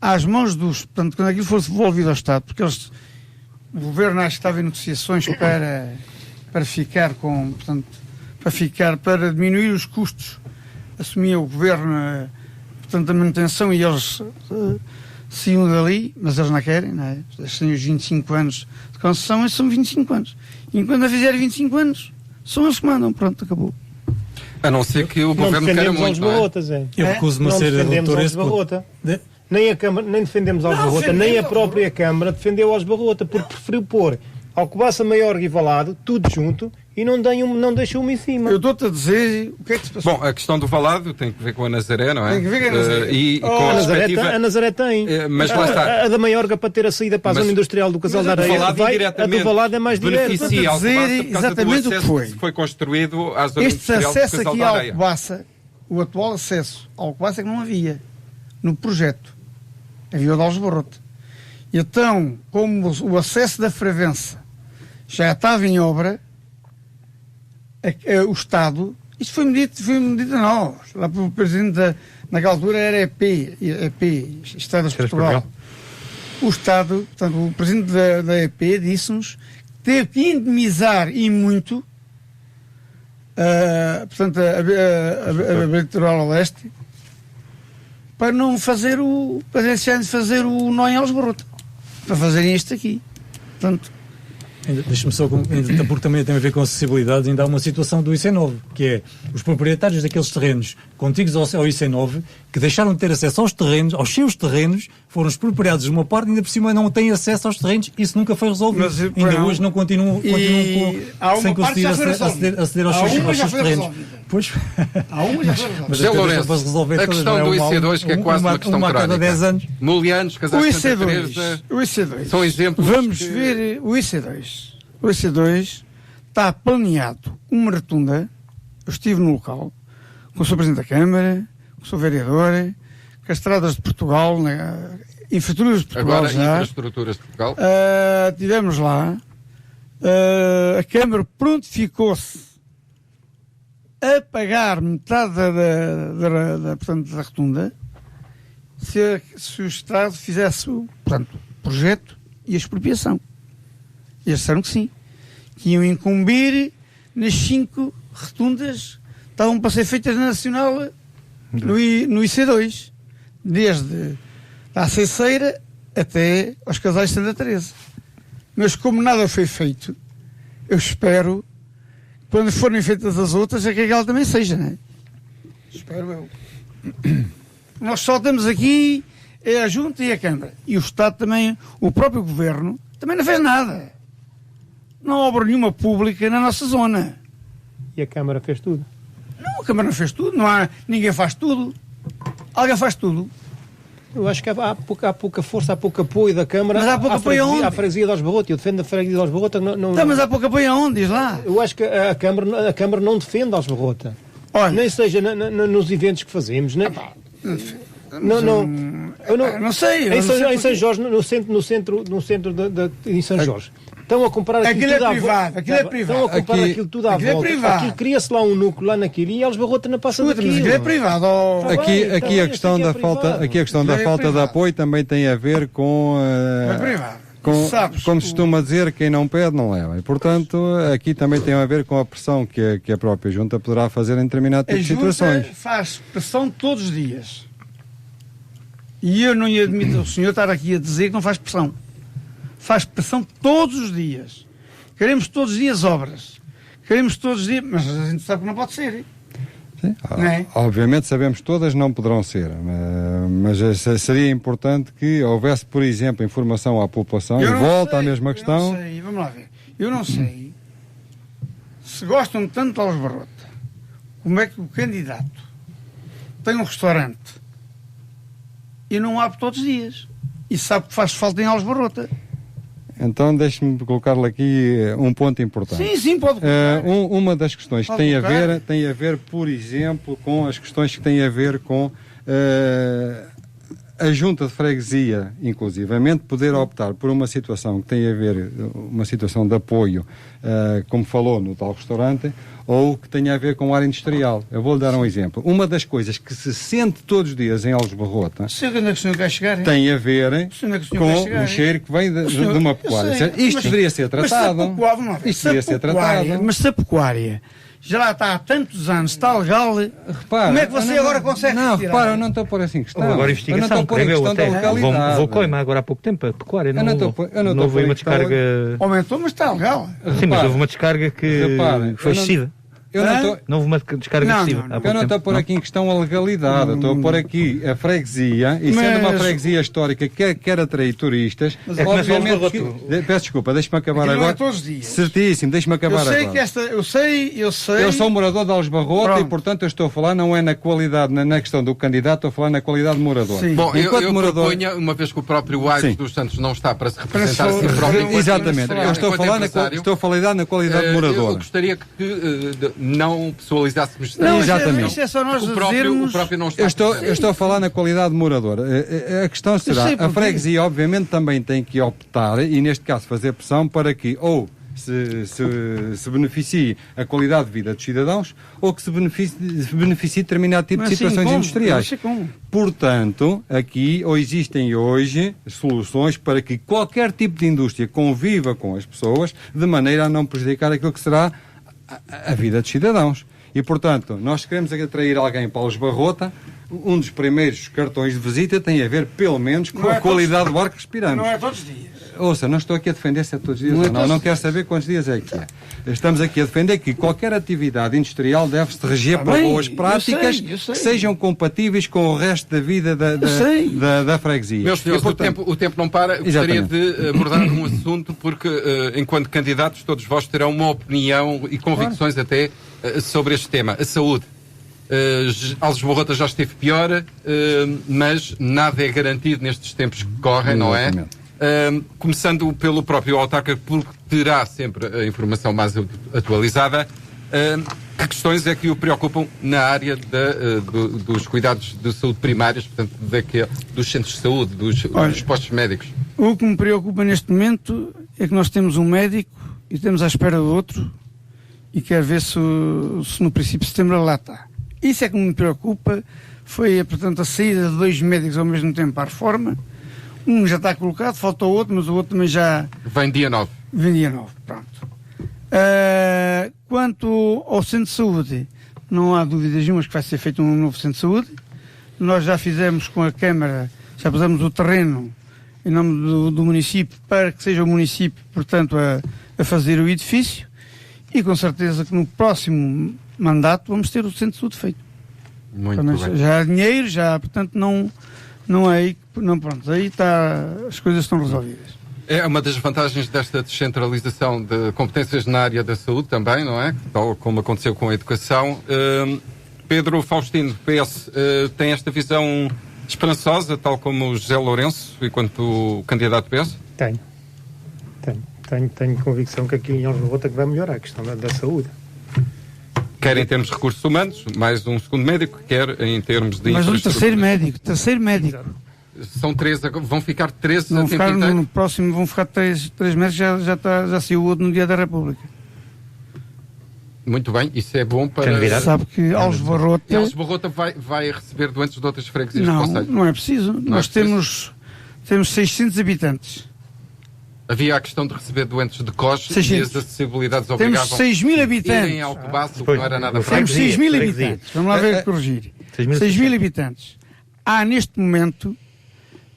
às mãos dos... Portanto, quando aquilo fosse devolvido ao Estado, porque o Governo acho que estava em negociações para ficar com... Portanto, para diminuir os custos, assumia o Governo, portanto, a manutenção, e eles saíam dali, mas eles não querem, não é? Eles têm os 25 anos de concessão, e são 25 anos. E enquanto a fizerem 25 anos, são eles que mandam, pronto, acabou. A não ser que o Governo queira muito, não é? Eu recuso-me a ser doutor Nem a Câmara, nem defendemos Aljubarrota, nem a própria Câmara defendeu Aljubarrota, porque preferiu pôr Alcobaça, Maior e Valado, tudo junto, e não deixou uma em cima. Eu estou-te a dizer o que é que se passou. Bom, a questão do Valado tem que ver com a Nazaré, não é? Tem que ver com a Nazaré. E com a perspectiva... A Nazaré tem. Mas lá está. A da Maiorga para ter a saída para a zona industrial do Casal da Areia, a do Valado é mais direta. Beneficia Alcobaça por causa do acesso que foi construído à zona industrial do Casal da Areia. Este acesso aqui à Alcobaça, o atual acesso à Alcobaça é que não havia no projeto. Havia o de Aljubarrota. E então, como o acesso da Fravença já estava em obra, o Estado, isto foi-me dito a nós, lá pelo Presidente naquela altura era EP, Estradas de Portugal. O Estado, portanto, o Presidente da EP disse-nos que teve que indemnizar e muito portanto, a Litoral Oeste para não fazer para deixar de fazer o nó em Aljubarrota, para fazerem isto aqui. Portanto, deixa-me só, porque também tem a ver com acessibilidade, ainda há uma situação do IC9, que é os proprietários daqueles terrenos contíguos ao IC9, que deixaram de ter acesso aos terrenos, aos seus terrenos, foram expropriados de uma parte e ainda por cima não têm acesso aos terrenos. Isso nunca foi resolvido. Mas, ainda hoje não continuam sem conseguir aceder aos seus terrenos. Pois. Há uma já foi resolvida. José Lourenço, a questão do IC2, que é quase uma questão crónica. Cada 10 anos. Molianos, Casais de Santa Teresa, o IC2. São exemplos. Vamos ver o IC2. O IC2 está planeado uma rotunda. Eu estive no local com o Sr. Presidente da Câmara, com o Sr. Vereador, com as Estradas de Portugal, Infraestruturas de Portugal. Agora, já. Infraestruturas de Portugal. Tivemos lá. A Câmara prontificou-se a pagar metade portanto, da rotunda se o Estado fizesse o projeto e a expropriação. Eles disseram que sim, que iam incumbir nas 5 rotundas que estavam para ser feitas na Nacional no IC2, desde a Aceiceira até aos Casais de Santa Teresa. Mas como nada foi feito, eu espero, quando forem feitas as outras, é que aquela também seja, não é? Espero eu. Nós só temos aqui a Junta e a Câmara. E o Estado também, o próprio Governo, também não fez nada. Não há obra nenhuma pública na nossa zona. E a Câmara fez tudo? Não, a Câmara não fez tudo. Ninguém faz tudo. Alguém faz tudo. Eu acho que há pouca força, há pouco apoio da Câmara. Mas há pouco apoio aonde? À freguesia de Aljubarrota. Eu defendo a freguesia de Aljubarrota. Mas há pouco apoio aonde? Diz lá. Eu acho que a Câmara não defende Aljubarrota. Nem seja nos eventos que fazemos. Não sei. Em São Jorge, no centro de São Jorge. Estão a comprar aquilo tudo privado. Aquilo é privado. Estão a comprar aquilo tudo à volta. Aquilo cria-se lá um núcleo lá naquilo e Aljubarrota não passa daquilo. Mas aquilo é privado. Aqui a questão da falta de apoio também tem a ver com... É privado. Como se costuma dizer, quem não pede não leva. E, portanto, aqui também tem a ver com a pressão que a própria Junta poderá fazer em determinado tipo de situações. A Junta faz pressão todos os dias. E eu não lhe admito o senhor estar aqui a dizer que não faz pressão. Faz pressão todos os dias. Queremos todos os dias obras. Queremos todos os dias... Mas a gente sabe que não pode ser. Sim, Não é? obviamente sabemos que todas não poderão ser, mas seria importante que houvesse, por exemplo, informação à população, e volta à mesma questão. Eu não sei, vamos lá ver. Eu não sei se gostam tanto de Alves Barrota, como é que o candidato tem um restaurante e não abre todos os dias e sabe que faz falta em Alves Barrota. Então deixe-me colocar-lhe aqui um ponto importante. Sim, pode colocar. Uma das questões que tem a ver, por exemplo, com as questões que têm a ver com a junta de freguesia, inclusivamente, poder optar por uma situação que tem a ver, uma situação de apoio, como falou no tal restaurante, ou que tenha a ver com a área industrial. Eu vou-lhe dar um exemplo. Uma das coisas que se sente todos os dias em Alves Barrota tem a ver com o cheiro que vem de uma pecuária. Isto deveria ser tratado. Mas se a pecuária já lá está há tantos anos, está legal, repara, como é que você agora consegue Não, retirar? repara, eu não estou a pôr assim questão. Agora a investigação, creio eu até. Vou coima agora há pouco tempo, a pecuária. Não houve uma descarga... Aumentou, mas está legal. Sim, mas houve uma descarga que foi excessiva. Não houve uma descarga excessiva. Eu não estou a pôr aqui em questão a legalidade, estou a pôr aqui a freguesia, e sendo uma freguesia histórica que quer atrair turistas, obviamente. Peço desculpa, deixe-me acabar agora. Certíssimo, deixe-me acabar agora. Eu sei. Eu sou morador de Alves Barrota e, portanto, eu estou a falar, não é na qualidade, na questão do candidato, estou a falar na qualidade de morador. Sim. Bom, eu proponho, uma vez que o próprio Aires dos Santos não está para se representar a si próprio. Exatamente, eu estou a falar na qualidade de morador. Eu gostaria que não pessoalizássemos. Não, exatamente. Isso é só nós dizermos... O próprio não está. Eu estou a falar na qualidade de morador. A questão será, a freguesia obviamente também tem que optar, e neste caso fazer pressão para que ou se beneficie a qualidade de vida dos cidadãos ou que se beneficie determinado tipo de situações industriais. Portanto, aqui existem hoje soluções para que qualquer tipo de indústria conviva com as pessoas de maneira a não prejudicar aquilo que será a vida dos cidadãos. E, portanto, nós queremos atrair alguém para Alves Barrota, um dos primeiros cartões de visita tem a ver, pelo menos, com a qualidade do ar que respiramos. Não é todos os dias. Ouça, não estou aqui a defender se é todos os dias. Não quero saber quantos dias é que é. Estamos aqui a defender que qualquer atividade industrial deve-se reger por boas práticas que sejam compatíveis com o resto da vida da freguesia. Meus senhores, o tempo não para. Eu gostaria de abordar um assunto porque, enquanto candidatos, todos vós terão uma opinião e convicções até sobre este tema. A saúde. Alves Barrota já esteve pior, mas nada é garantido nestes tempos que correm, não é? Começando pelo próprio autarca, porque terá sempre a informação mais atualizada. Que questões é que o preocupam na área dos cuidados de saúde primários, portanto, dos centros de saúde, dos postos médicos? O que me preocupa neste momento é que nós temos um médico e estamos à espera do outro e quero ver se no princípio de setembro ele lá está. Isso é que me preocupa. Foi, portanto, a saída de 2 médicos ao mesmo tempo à reforma. Um já está colocado, falta o outro, mas o outro também já... Vem dia 9. Vem dia 9, pronto. Quanto ao centro de saúde, não há dúvidas nenhumas que vai ser feito um novo centro de saúde. Nós já fizemos com a Câmara, já pusemos o terreno em nome do município para que seja o município, portanto, a fazer o edifício e com certeza que no próximo mandato vamos ter o centro de saúde feito. Muito bem. Já há dinheiro, portanto, não é aí, pronto, aí está, as coisas estão resolvidas. É uma das vantagens desta descentralização de competências na área da saúde também, não é? Tal como aconteceu com a educação. Pedro Faustino, PS, tem esta visão esperançosa, tal como o José Lourenço, enquanto candidato PS? Tenho convicção que aqui em Alves Barrota que vai melhorar a questão da saúde. Quer em termos de recursos humanos, mais um segundo médico, quer em termos de mais um terceiro médico. São 3, vão ficar 13 a tempo inteiro? No próximo vão ficar 3 meses, já saiu o outro no Dia da República. Muito bem, isso é bom para... Sabe que Alves Barrota vai receber doentes de outras freguesias do Conselho? Não é preciso. Nós temos 600 habitantes. Havia a questão de receber doentes de COS e as acessibilidades obrigavam... Temos 6.000 habitantes. Irem ao Alcobaça, que não era nada fácil. Temos 6.000 habitantes. Vamos lá ver corrigir. 6.000 habitantes. Há neste momento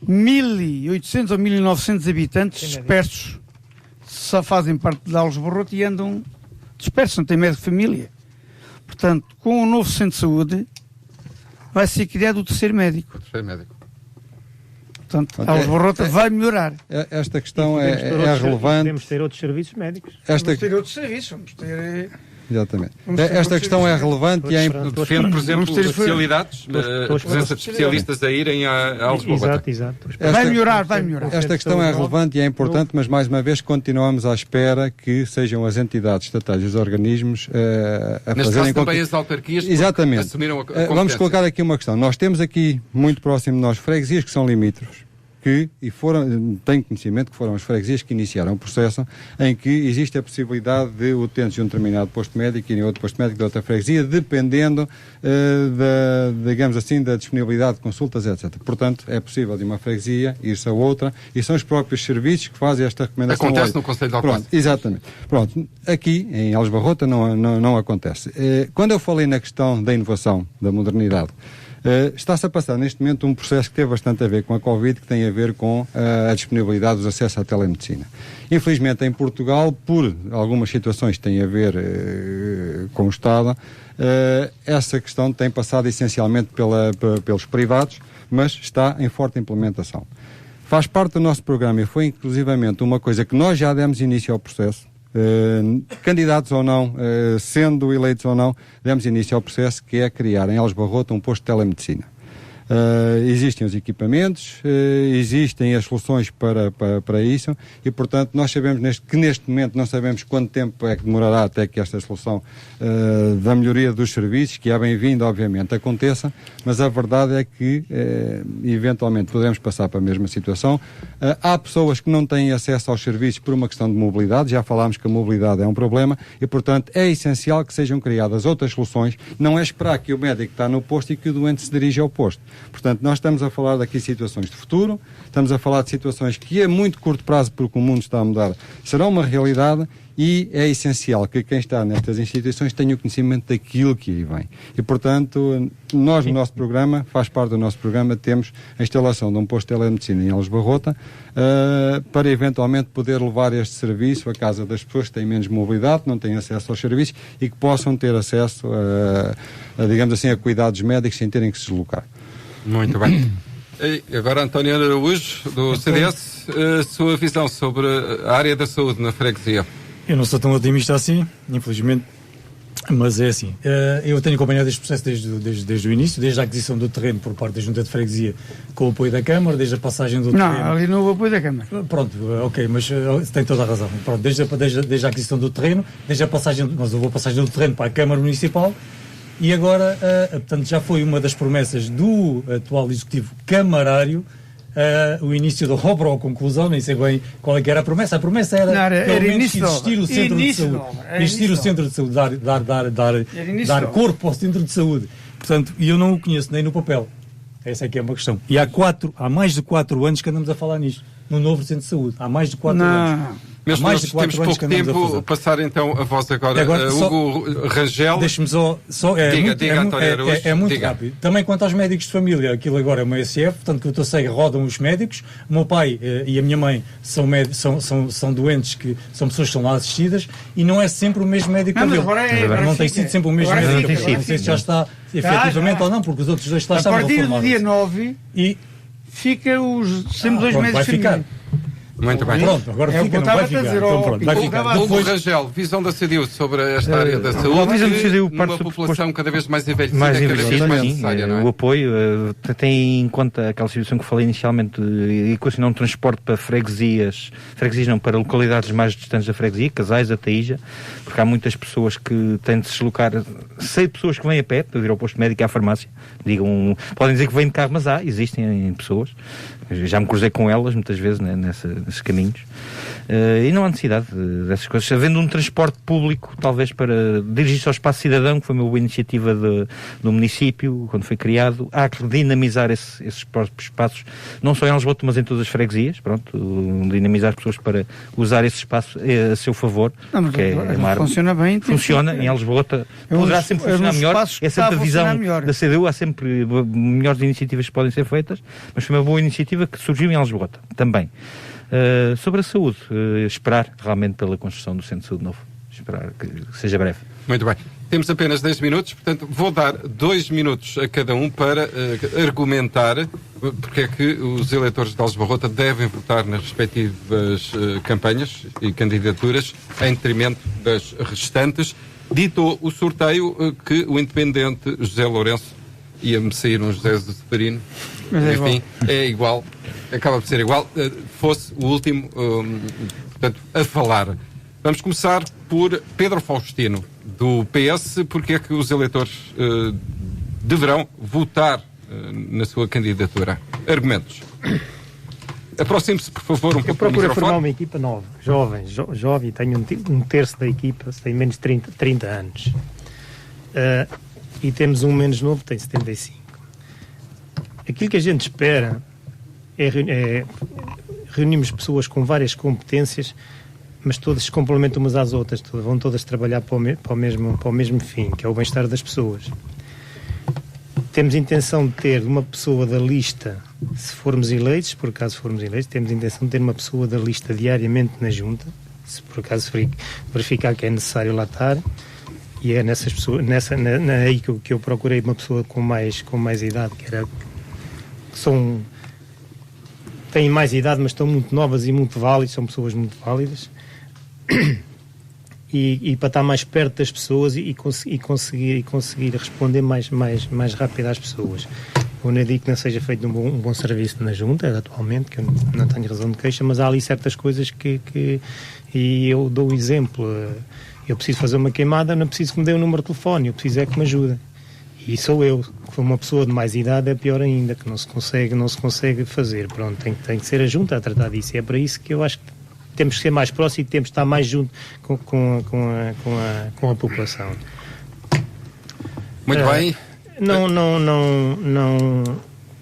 1.800 ou 1.900 habitantes dispersos. Só fazem parte de Alves Barrota e andam dispersos, não têm médico de família. Portanto, com o novo centro de saúde, vai ser criado o terceiro médico. Portanto, Alves Barrota vai melhorar. Esta questão é relevante. Podemos ter outros serviços médicos. Vamos ter outros serviços, vamos ter... Exatamente. Esta questão é relevante e é importante. Defende, por exemplo, as especialidades, a presença de especialistas a irem a Alves Barrota. Exato. Vai melhorar. Esta questão é relevante e é importante, mas mais uma vez continuamos à espera que sejam as entidades estatais e os organismos a Neste fazerem... caso também as autarquias assumiram a competência. Vamos colocar aqui uma questão. Nós temos aqui, muito próximo de nós, freguesias que são limítrofes. Tenho conhecimento que foram as freguesias que iniciaram o processo em que existe a possibilidade de utentes de um determinado posto médico e em outro posto médico de outra freguesia, dependendo digamos assim, da disponibilidade de consultas, etc. Portanto, é possível de uma freguesia ir-se a outra e são os próprios serviços que fazem esta recomendação. Acontece no Conselho de Alcobaça. Exatamente. Pronto, aqui em Alves Barrota não acontece. Quando eu falei na questão da inovação, da modernidade, está-se a passar neste momento um processo que teve bastante a ver com a Covid, que tem a ver com a disponibilidade dos acessos à telemedicina. Infelizmente, em Portugal, por algumas situações que têm a ver com o Estado, essa questão tem passado essencialmente pelos privados, mas está em forte implementação. Faz parte do nosso programa e foi inclusivamente uma coisa que nós já demos início ao processo, candidatos ou não, sendo eleitos ou não, demos início ao processo que é criar em Alves Barrota um posto de telemedicina. Existem os equipamentos, existem as soluções para isso e, portanto, nós sabemos que neste momento não sabemos quanto tempo é que demorará até que esta solução da melhoria dos serviços, que é bem-vinda, obviamente, aconteça, mas a verdade é que eventualmente poderemos passar para a mesma situação. Há pessoas que não têm acesso aos serviços por uma questão de mobilidade, já falámos que a mobilidade é um problema e, portanto, é essencial que sejam criadas outras soluções, não é esperar que o médico está no posto e que o doente se dirija ao posto. Portanto, nós estamos a falar daqui de situações de futuro, estamos a falar de situações que a muito curto prazo, porque o mundo está a mudar, serão uma realidade e é essencial que quem está nestas instituições tenha o conhecimento daquilo que aí vem. E, portanto, nós no nosso programa, faz parte do nosso programa, temos a instalação de um posto de telemedicina em Alves Barrota para eventualmente poder levar este serviço à casa das pessoas que têm menos mobilidade, não têm acesso aos serviços e que possam ter acesso digamos assim, a cuidados médicos sem terem que se deslocar. Muito bem. E agora, António Araújo, do CDS, a sua visão sobre a área da saúde na freguesia. Eu não sou tão otimista assim, infelizmente, mas é assim. Eu tenho acompanhado este processo desde o início, desde a aquisição do terreno por parte da Junta de Freguesia com o apoio da Câmara, desde a passagem do terreno... Não, ali não houve apoio da Câmara. Pronto, ok, mas tem toda a razão. Pronto, desde a aquisição do terreno, desde a passagem, mas houve a passagem do terreno para a Câmara Municipal. E agora, portanto, já foi uma das promessas do atual Executivo Camarário o início da obra ou a conclusão, nem sei bem qual é que era a promessa. A promessa era pelo menos existir o centro de saúde. Existir o centro de saúde, dar corpo ao centro de saúde. Portanto, e eu não o conheço nem no papel. Essa é que é uma questão. E há mais de 4 anos que andamos a falar nisto, no novo centro de saúde. Há mais de 4 anos. Mas nós temos pouco tempo. Passar então a voz agora Hugo Rangel. Deixe-me só é muito rápido. Também quanto aos médicos de família, aquilo agora é uma SF, portanto que eu estou sei, rodam os médicos. O meu pai e a minha mãe são doentes, que são pessoas que estão lá assistidas e não é sempre o mesmo médico que não tem sido sempre o mesmo médico. Não sei se já está efetivamente ou não, porque os outros dois estavam reformados. A partir do dia 9 fica sempre 2 médicos de família. Muito bem. Pronto, agora fica, não vai ficar. Então, pronto, vai ficar. Hugo Rangel, visão da CDU sobre esta área da saúde, numa população cada vez mais envelhecida, cada vez mais necessária, não é? O apoio tem em conta aquela situação que falei inicialmente de equacionar um transporte para freguesias não, para localidades mais distantes da freguesia, Casais, Ataíja, porque há muitas pessoas que têm de se deslocar, sei de pessoas que vêm a pé para vir ao posto médico e à farmácia, podem dizer que vêm de carro, mas existem pessoas, já me cruzei com elas muitas vezes, né, nesses caminhos, e não há necessidade dessas coisas. Havendo um transporte público, talvez para dirigir-se ao espaço cidadão, que foi uma boa iniciativa do município, quando foi criado, há que dinamizar esses próprios espaços, não só em Alves Barrota, mas em todas as freguesias, dinamizar as pessoas para usar esse espaço a seu favor, porque é uma arma. Funciona bem. Funciona, em Alves Barrota poderá sempre funcionar melhor, é sempre a visão da CDU, há sempre melhores iniciativas que podem ser feitas, mas foi uma boa iniciativa que surgiu em Alves Barrota, também. Sobre a saúde, esperar realmente pela construção do centro de saúde novo. Esperar que seja breve. Muito bem. temos apenas 10 minutos, portanto vou dar 2 minutos a cada um para argumentar porque é que os eleitores de Alves Barrota devem votar nas respectivas campanhas e candidaturas em detrimento das restantes. Ditou o sorteio que o independente José Lourenço ia-me sair um José de Severino. Mas enfim, é igual, acaba por ser igual, fosse o último, portanto, a falar. Vamos começar por Pedro Faustino, do PS. Porque é que os eleitores deverão votar na sua candidatura? Argumentos. Aproxime-se, por favor, um pouco do microfone. Eu procuro formar uma equipa nova, jovem, tenho um terço da equipa, tem menos de 30 anos. E temos um menos novo, tem 75. Aquilo que a gente espera é reunimos pessoas com várias competências, mas todas se complementam umas às outras, vão todas trabalhar para o mesmo fim, que é o bem-estar das pessoas. Temos intenção de ter uma pessoa da lista, se formos eleitos, por acaso formos eleitos, temos intenção de ter uma pessoa da lista diariamente na junta, se por acaso verificar que é necessário lá estar. E é nessas pessoas, aí que eu procurei uma pessoa com mais idade, têm mais idade, mas estão muito novas e muito válidas, são pessoas muito válidas, e para estar mais perto das pessoas e conseguir responder mais rápido às pessoas. Eu não digo que não seja feito um bom serviço na junta, atualmente, que eu não tenho razão de queixa, mas há ali certas coisas e eu dou um exemplo. Eu preciso fazer uma queimada, não preciso que me dê um número de telefone, eu preciso é que me ajude. E sou eu. Se for uma pessoa de mais idade é pior ainda, que não se consegue fazer. Pronto, tem que ser a junta a tratar disso. E é para isso que eu acho que temos que ser mais próximos e temos que estar mais junto com a população. Muito bem.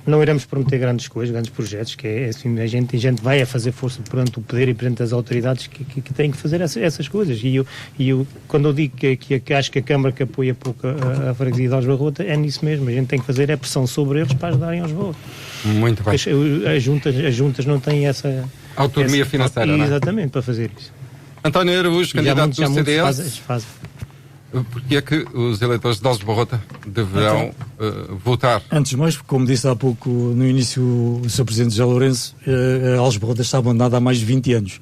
Não iremos prometer grandes coisas, grandes projetos, que é assim, a gente vai a fazer força perante o poder e perante as autoridades que têm que fazer essas coisas. E eu quando eu digo que acho que a Câmara que apoia pouco a freguesia de Alves Barrota, é nisso mesmo. A gente tem que fazer pressão sobre eles para ajudarem aos votos. Muito bem. As juntas não têm essa autonomia financeira, não é? Exatamente, para fazer isso. António Araújo, candidato do CDS. Fazem. Porque é que os eleitores de Alves Barrota deverão votar? Antes de mais, como disse há pouco no início o Sr. Presidente José Lourenço, Alves Barrota está abandonada há mais de 20 anos.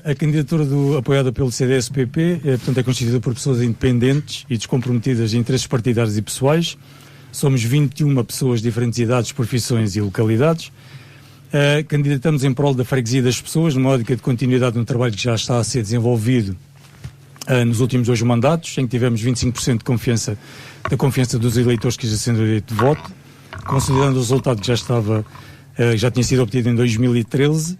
A candidatura apoiada pelo CDS-PP portanto, é constituída por pessoas independentes e descomprometidas de interesses partidários e pessoais. Somos 21 pessoas de diferentes idades, profissões e localidades. Candidatamos em prol da freguesia das pessoas, numa ótica de continuidade no trabalho que já está a ser desenvolvido nos últimos 2 mandatos, em que tivemos 25% da confiança dos eleitores que exercendo o direito de voto, considerando o resultado que já tinha sido obtido em 2013.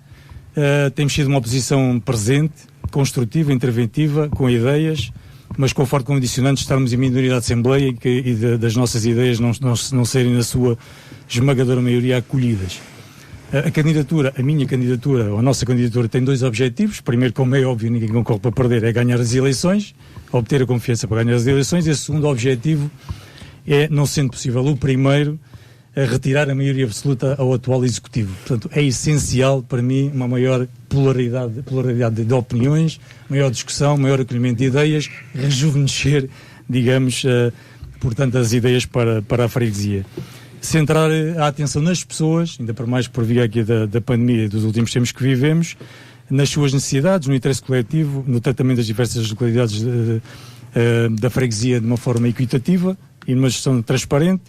Temos sido uma oposição presente, construtiva, interventiva, com ideias, mas com forte condicionante de estarmos em minoria da Assembleia e das nossas ideias não serem, na sua esmagadora maioria, acolhidas. A minha candidatura, ou a nossa candidatura, tem 2 objetivos. Primeiro, como é óbvio, ninguém concorre para perder, é ganhar as eleições, obter a confiança para ganhar as eleições. E o segundo objetivo é, não sendo possível o primeiro, retirar a maioria absoluta ao atual Executivo. Portanto, é essencial para mim uma maior pluralidade de opiniões, maior discussão, maior acolhimento de ideias, rejuvenescer, digamos, portanto, as ideias para a freguesia. Centrar a atenção nas pessoas, ainda para mais por via aqui da pandemia e dos últimos tempos que vivemos, nas suas necessidades, no interesse coletivo, no tratamento das diversas localidades da freguesia de uma forma equitativa e numa gestão transparente,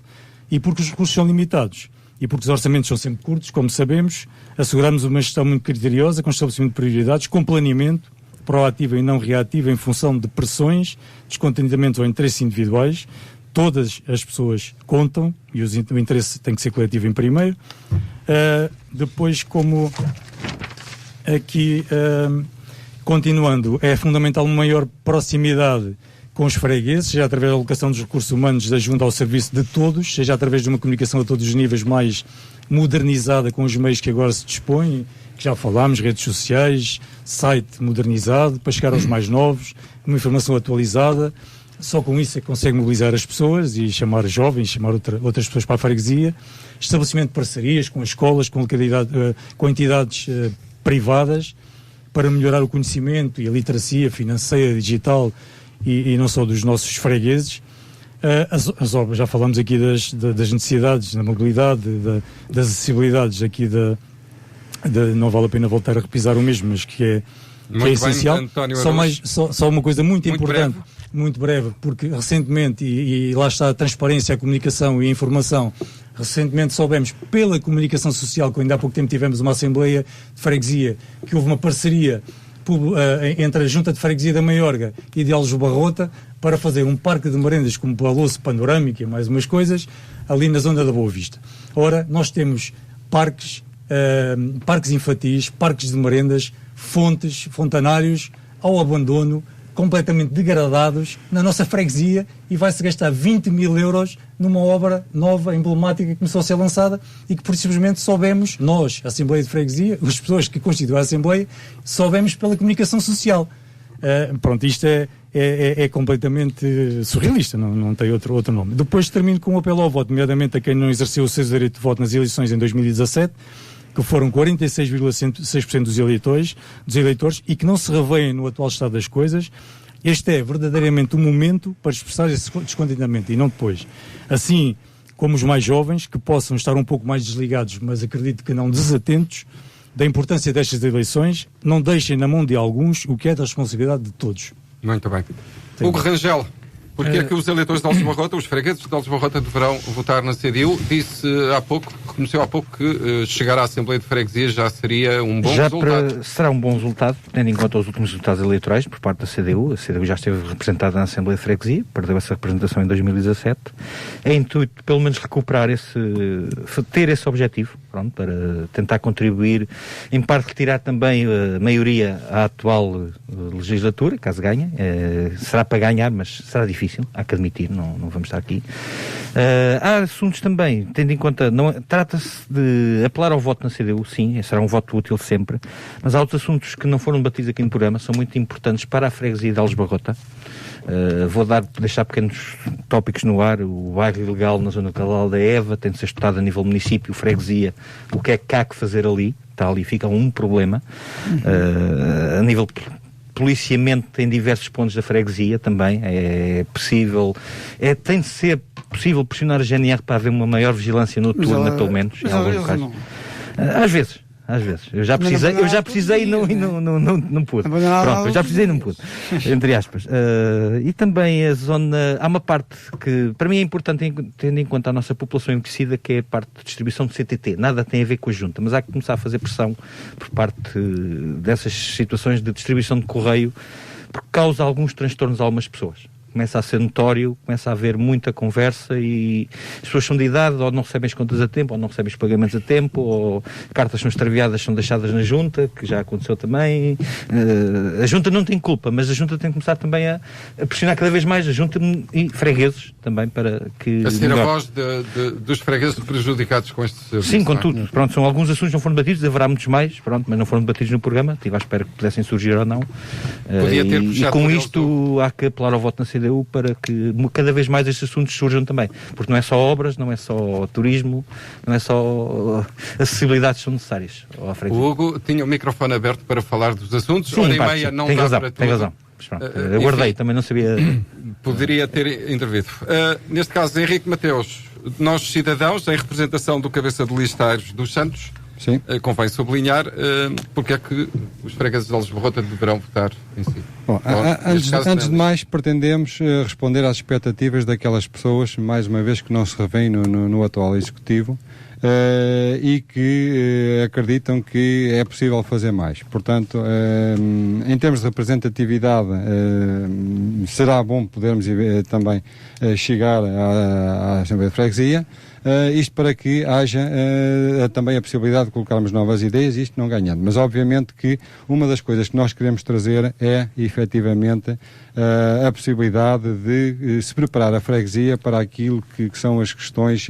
e porque os recursos são limitados e porque os orçamentos são sempre curtos, como sabemos, asseguramos uma gestão muito criteriosa, com estabelecimento de prioridades, com planeamento proativo e não reativo em função de pressões, descontentamento ou interesses individuais. Todas as pessoas contam e o interesse tem que ser coletivo em primeiro. Depois, como aqui, continuando, é fundamental uma maior proximidade com os fregueses, seja através da alocação dos recursos humanos da Junta ao serviço de todos, seja através de uma comunicação a todos os níveis mais modernizada com os meios que agora se dispõem, que já falámos, redes sociais, site modernizado, para chegar aos mais novos, uma informação atualizada. Só com isso é que consegue mobilizar as pessoas e chamar jovens, chamar outras pessoas para a freguesia. Estabelecimento de parcerias com as escolas, com entidades privadas, para melhorar o conhecimento e a literacia financeira, digital e não só dos nossos fregueses. As obras, já falamos aqui das necessidades, da mobilidade, das acessibilidades aqui não vale a pena voltar a repisar o mesmo, mas que é essencial. Só uma coisa muito importante, muito breve, porque recentemente, e lá está a transparência, a comunicação e a informação, recentemente soubemos pela comunicação social, que ainda há pouco tempo tivemos uma Assembleia de Freguesia, que houve uma parceria entre a Junta de Freguesia da Maiorga e de Aljubarrota para fazer um parque de merendas com balouço panorâmico e mais umas coisas ali na zona da Boa Vista. Ora, nós temos parques infantis, parques de merendas, fontanários ao abandono, completamente degradados na nossa freguesia, e vai-se gastar 20 mil euros numa obra nova, emblemática, que começou a ser lançada e que por simplesmente soubemos, nós, a Assembleia de Freguesia, as pessoas que constituem a Assembleia, soubemos pela comunicação social. Isto é completamente surrealista, não tem outro nome. Depois termino com um apelo ao voto, nomeadamente a quem não exerceu o seu direito de voto nas eleições em 2017, que foram 46,6% dos eleitores, e que não se revêem no atual estado das coisas. Este é verdadeiramente o momento para expressar esse descontentamento, e não depois. Assim como os mais jovens, que possam estar um pouco mais desligados, mas acredito que não desatentos, da importância destas eleições, não deixem na mão de alguns o que é da responsabilidade de todos. Muito bem. Hugo Rangel, porque é que os eleitores de Aljubarrota, os fregueses de Aljubarrota, deverão votar na CDU? Conheceu há pouco que chegar à Assembleia de Freguesia já seria um bom resultado. Será um bom resultado, tendo em conta os últimos resultados eleitorais por parte da CDU. A CDU já esteve representada na Assembleia de Freguesia, perdeu essa representação em 2017. É intuito, pelo menos, recuperar ter esse objetivo, para tentar contribuir, em parte retirar também a maioria à atual legislatura, caso ganhe. Será para ganhar, mas será difícil, há que admitir, não vamos estar aqui. Há assuntos também, tendo em conta, trata-se de apelar ao voto na CDU, sim, será um voto útil sempre, mas há outros assuntos que não foram debatidos aqui no programa, são muito importantes para a freguesia de Aljubarrota. Vou deixar pequenos tópicos no ar. O bairro ilegal na zona de da Eva tem de ser estudado a nível município, freguesia, o que é que há que fazer ali, fica um problema. A nível policiamento em diversos pontos da freguesia também é possível, tem de ser possível pressionar a GNR para haver uma maior vigilância noturna, pelo menos, em alguns locais. Às vezes. Eu já precisei e não pude. Pronto, eu já precisei e não pude. Entre aspas. E também a zona... Há uma parte que, para mim, é importante, tendo em conta a nossa população envelhecida, que é a parte de distribuição do CTT. Nada tem a ver com a junta, mas há que começar a fazer pressão por parte dessas situações de distribuição de correio, porque causa alguns transtornos a algumas pessoas. Começa a ser notório, começa a haver muita conversa e as pessoas são de idade, ou não recebem as contas a tempo, ou não recebem os pagamentos a tempo, ou cartas são extraviadas, são deixadas na junta, que já aconteceu também. A junta não tem culpa, mas a junta tem que começar também a pressionar cada vez mais a junta e fregueses também para que... A ser a voz dos fregueses prejudicados com este serviço. Sim, contudo. Pronto, são alguns assuntos que não foram debatidos, haverá muitos mais, mas não foram debatidos no programa. Estive à espera que pudessem surgir ou não. E com isto há que apelar ao voto na CDU para que cada vez mais estes assuntos surjam também. Porque não é só obras, não é só turismo, não é só acessibilidades que são necessárias. O Hugo tinha o microfone aberto para falar dos assuntos. Sim, hora e meia não dá para tudo. Tem razão. Eu guardei, também não sabia. Poderia ter intervido. Neste caso, Henrique Mateus, nós cidadãos, em representação do cabeça de lista Aires dos Santos, sim. Convém sublinhar porque é que os fregueses de Aljubarrota deverão votar em si. Bom, antes de mais, pretendemos responder às expectativas daquelas pessoas, mais uma vez, que não se revêem no atual Executivo e que acreditam que é possível fazer mais. Portanto, em termos de representatividade, será bom podermos também chegar à Assembleia de Freguesia. Isto para que haja também a possibilidade de colocarmos novas ideias, isto não ganhando. Mas obviamente que uma das coisas que nós queremos trazer é, efetivamente, a possibilidade de se preparar a freguesia para aquilo que são as questões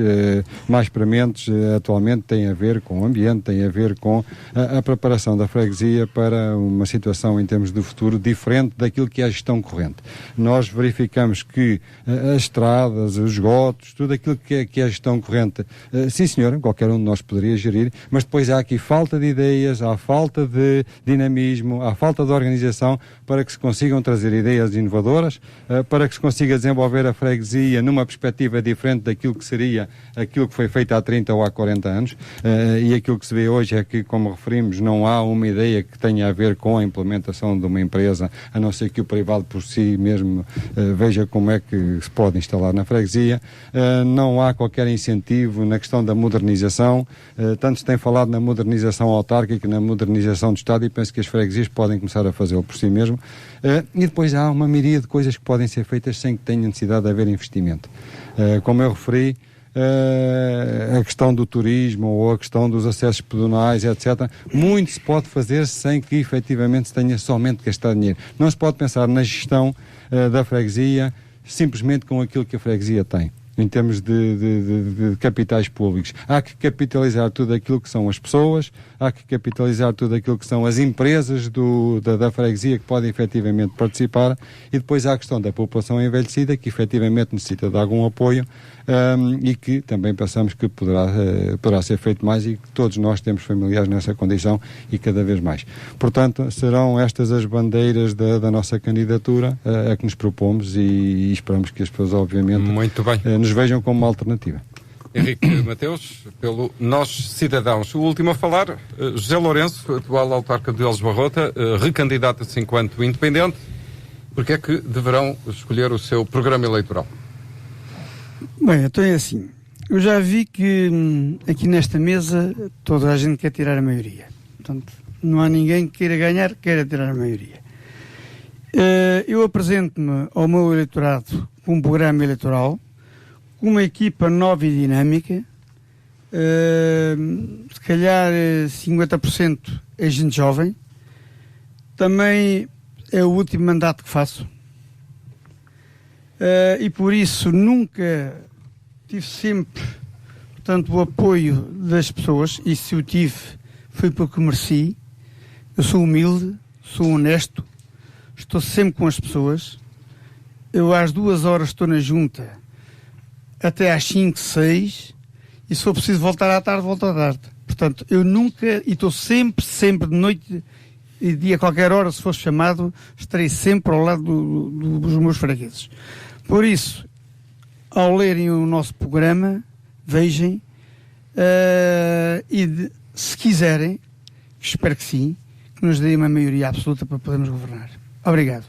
mais prementes atualmente, têm a ver com o ambiente, têm a ver com a preparação da freguesia para uma situação em termos de futuro diferente daquilo que é a gestão corrente. Nós verificamos que as estradas, os esgotos, tudo aquilo que é a gestão corrente, sim senhor, qualquer um de nós poderia gerir, mas depois há aqui falta de ideias, há falta de dinamismo, há falta de organização para que se consigam trazer ideias inovadoras, para que se consiga desenvolver a freguesia numa perspectiva diferente daquilo que seria aquilo que foi feito há 30 ou há 40 anos, e aquilo que se vê hoje é que, como referimos, não há uma ideia que tenha a ver com a implementação de uma empresa, a não ser que o privado por si mesmo veja como é que se pode instalar na freguesia. Não há qualquer incentivo na questão da modernização, tanto se tem falado na modernização autárquica, na modernização do Estado, e penso que as freguesias podem começar a fazê-lo por si mesmo. E depois há uma miríade de coisas que podem ser feitas sem que tenha necessidade de haver investimento. Como eu referi, a questão do turismo ou a questão dos acessos pedonais, etc. Muito se pode fazer sem que efetivamente se tenha somente que gastar dinheiro. Não se pode pensar na gestão da freguesia simplesmente com aquilo que a freguesia tem, em termos de capitais públicos. Há que capitalizar tudo aquilo que são as pessoas, há que capitalizar tudo aquilo que são as empresas da freguesia que podem efetivamente participar, e depois há a questão da população envelhecida que efetivamente necessita de algum apoio, e que também pensamos que poderá ser feito mais, e que todos nós temos familiares nessa condição e cada vez mais. Portanto, serão estas as bandeiras da nossa candidatura a que nos propomos, e esperamos que as pessoas, obviamente, muito bem, nos vejam como uma alternativa. Henrique Mateus, pelo Nós Cidadãos. O último a falar, José Lourenço, atual autarca de Alves Barrota, recandidata-se enquanto independente. Porque é que deverão escolher o seu programa eleitoral? Bem, então é assim. Eu já vi que aqui nesta mesa toda a gente quer tirar a maioria. Portanto, não há ninguém que queira ganhar, queira tirar a maioria. Eu apresento-me ao meu eleitorado com um programa eleitoral, com uma equipa nova e dinâmica, se calhar 50% é gente jovem. Também é o último mandato que faço, e por isso nunca tive sempre, portanto, o apoio das pessoas, e se o tive foi porque mereci. Eu sou humilde, sou honesto, estou sempre com as pessoas. Eu às 2 horas estou na junta até às 5, 6, e se for preciso voltar à tarde, volto à tarde. Portanto, eu nunca, e estou sempre de noite e dia, a qualquer hora, se for chamado, estarei sempre ao lado dos meus fregueses. Por isso, ao lerem o nosso programa, vejam, se quiserem, espero que sim, que nos deem uma maioria absoluta para podermos governar. Obrigado.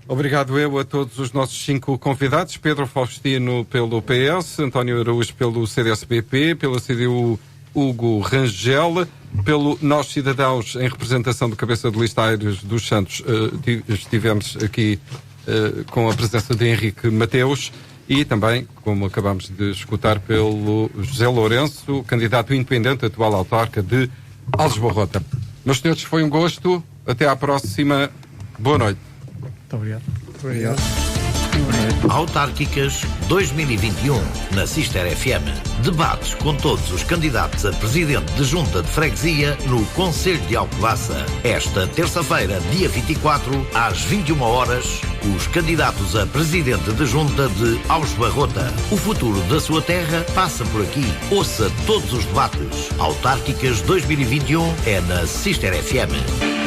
Obrigado eu a todos os nossos 5 convidados. Pedro Faustino pelo PS, António Araújo pelo CDS-PP, pela CDU Hugo Rangel, pelo Nós Cidadãos, em representação do cabeça de lista Aires dos Santos, estivemos aqui com a presença de Henrique Mateus, e também, como acabamos de escutar, pelo José Lourenço, candidato independente, atual autarca de Alves Barrota. Meus senhores, foi um gosto. Até à próxima. Boa noite. Muito obrigado. Obrigado. Autárquicas 2021 na Cister FM. Debates com todos os candidatos a presidente de junta de freguesia no Concelho de Alcobaça. Esta terça-feira, dia 24, às 21 horas, os candidatos a presidente de junta de Alves Barrota. O futuro da sua terra passa por aqui. Ouça todos os debates. Autárquicas 2021 é na Cister FM.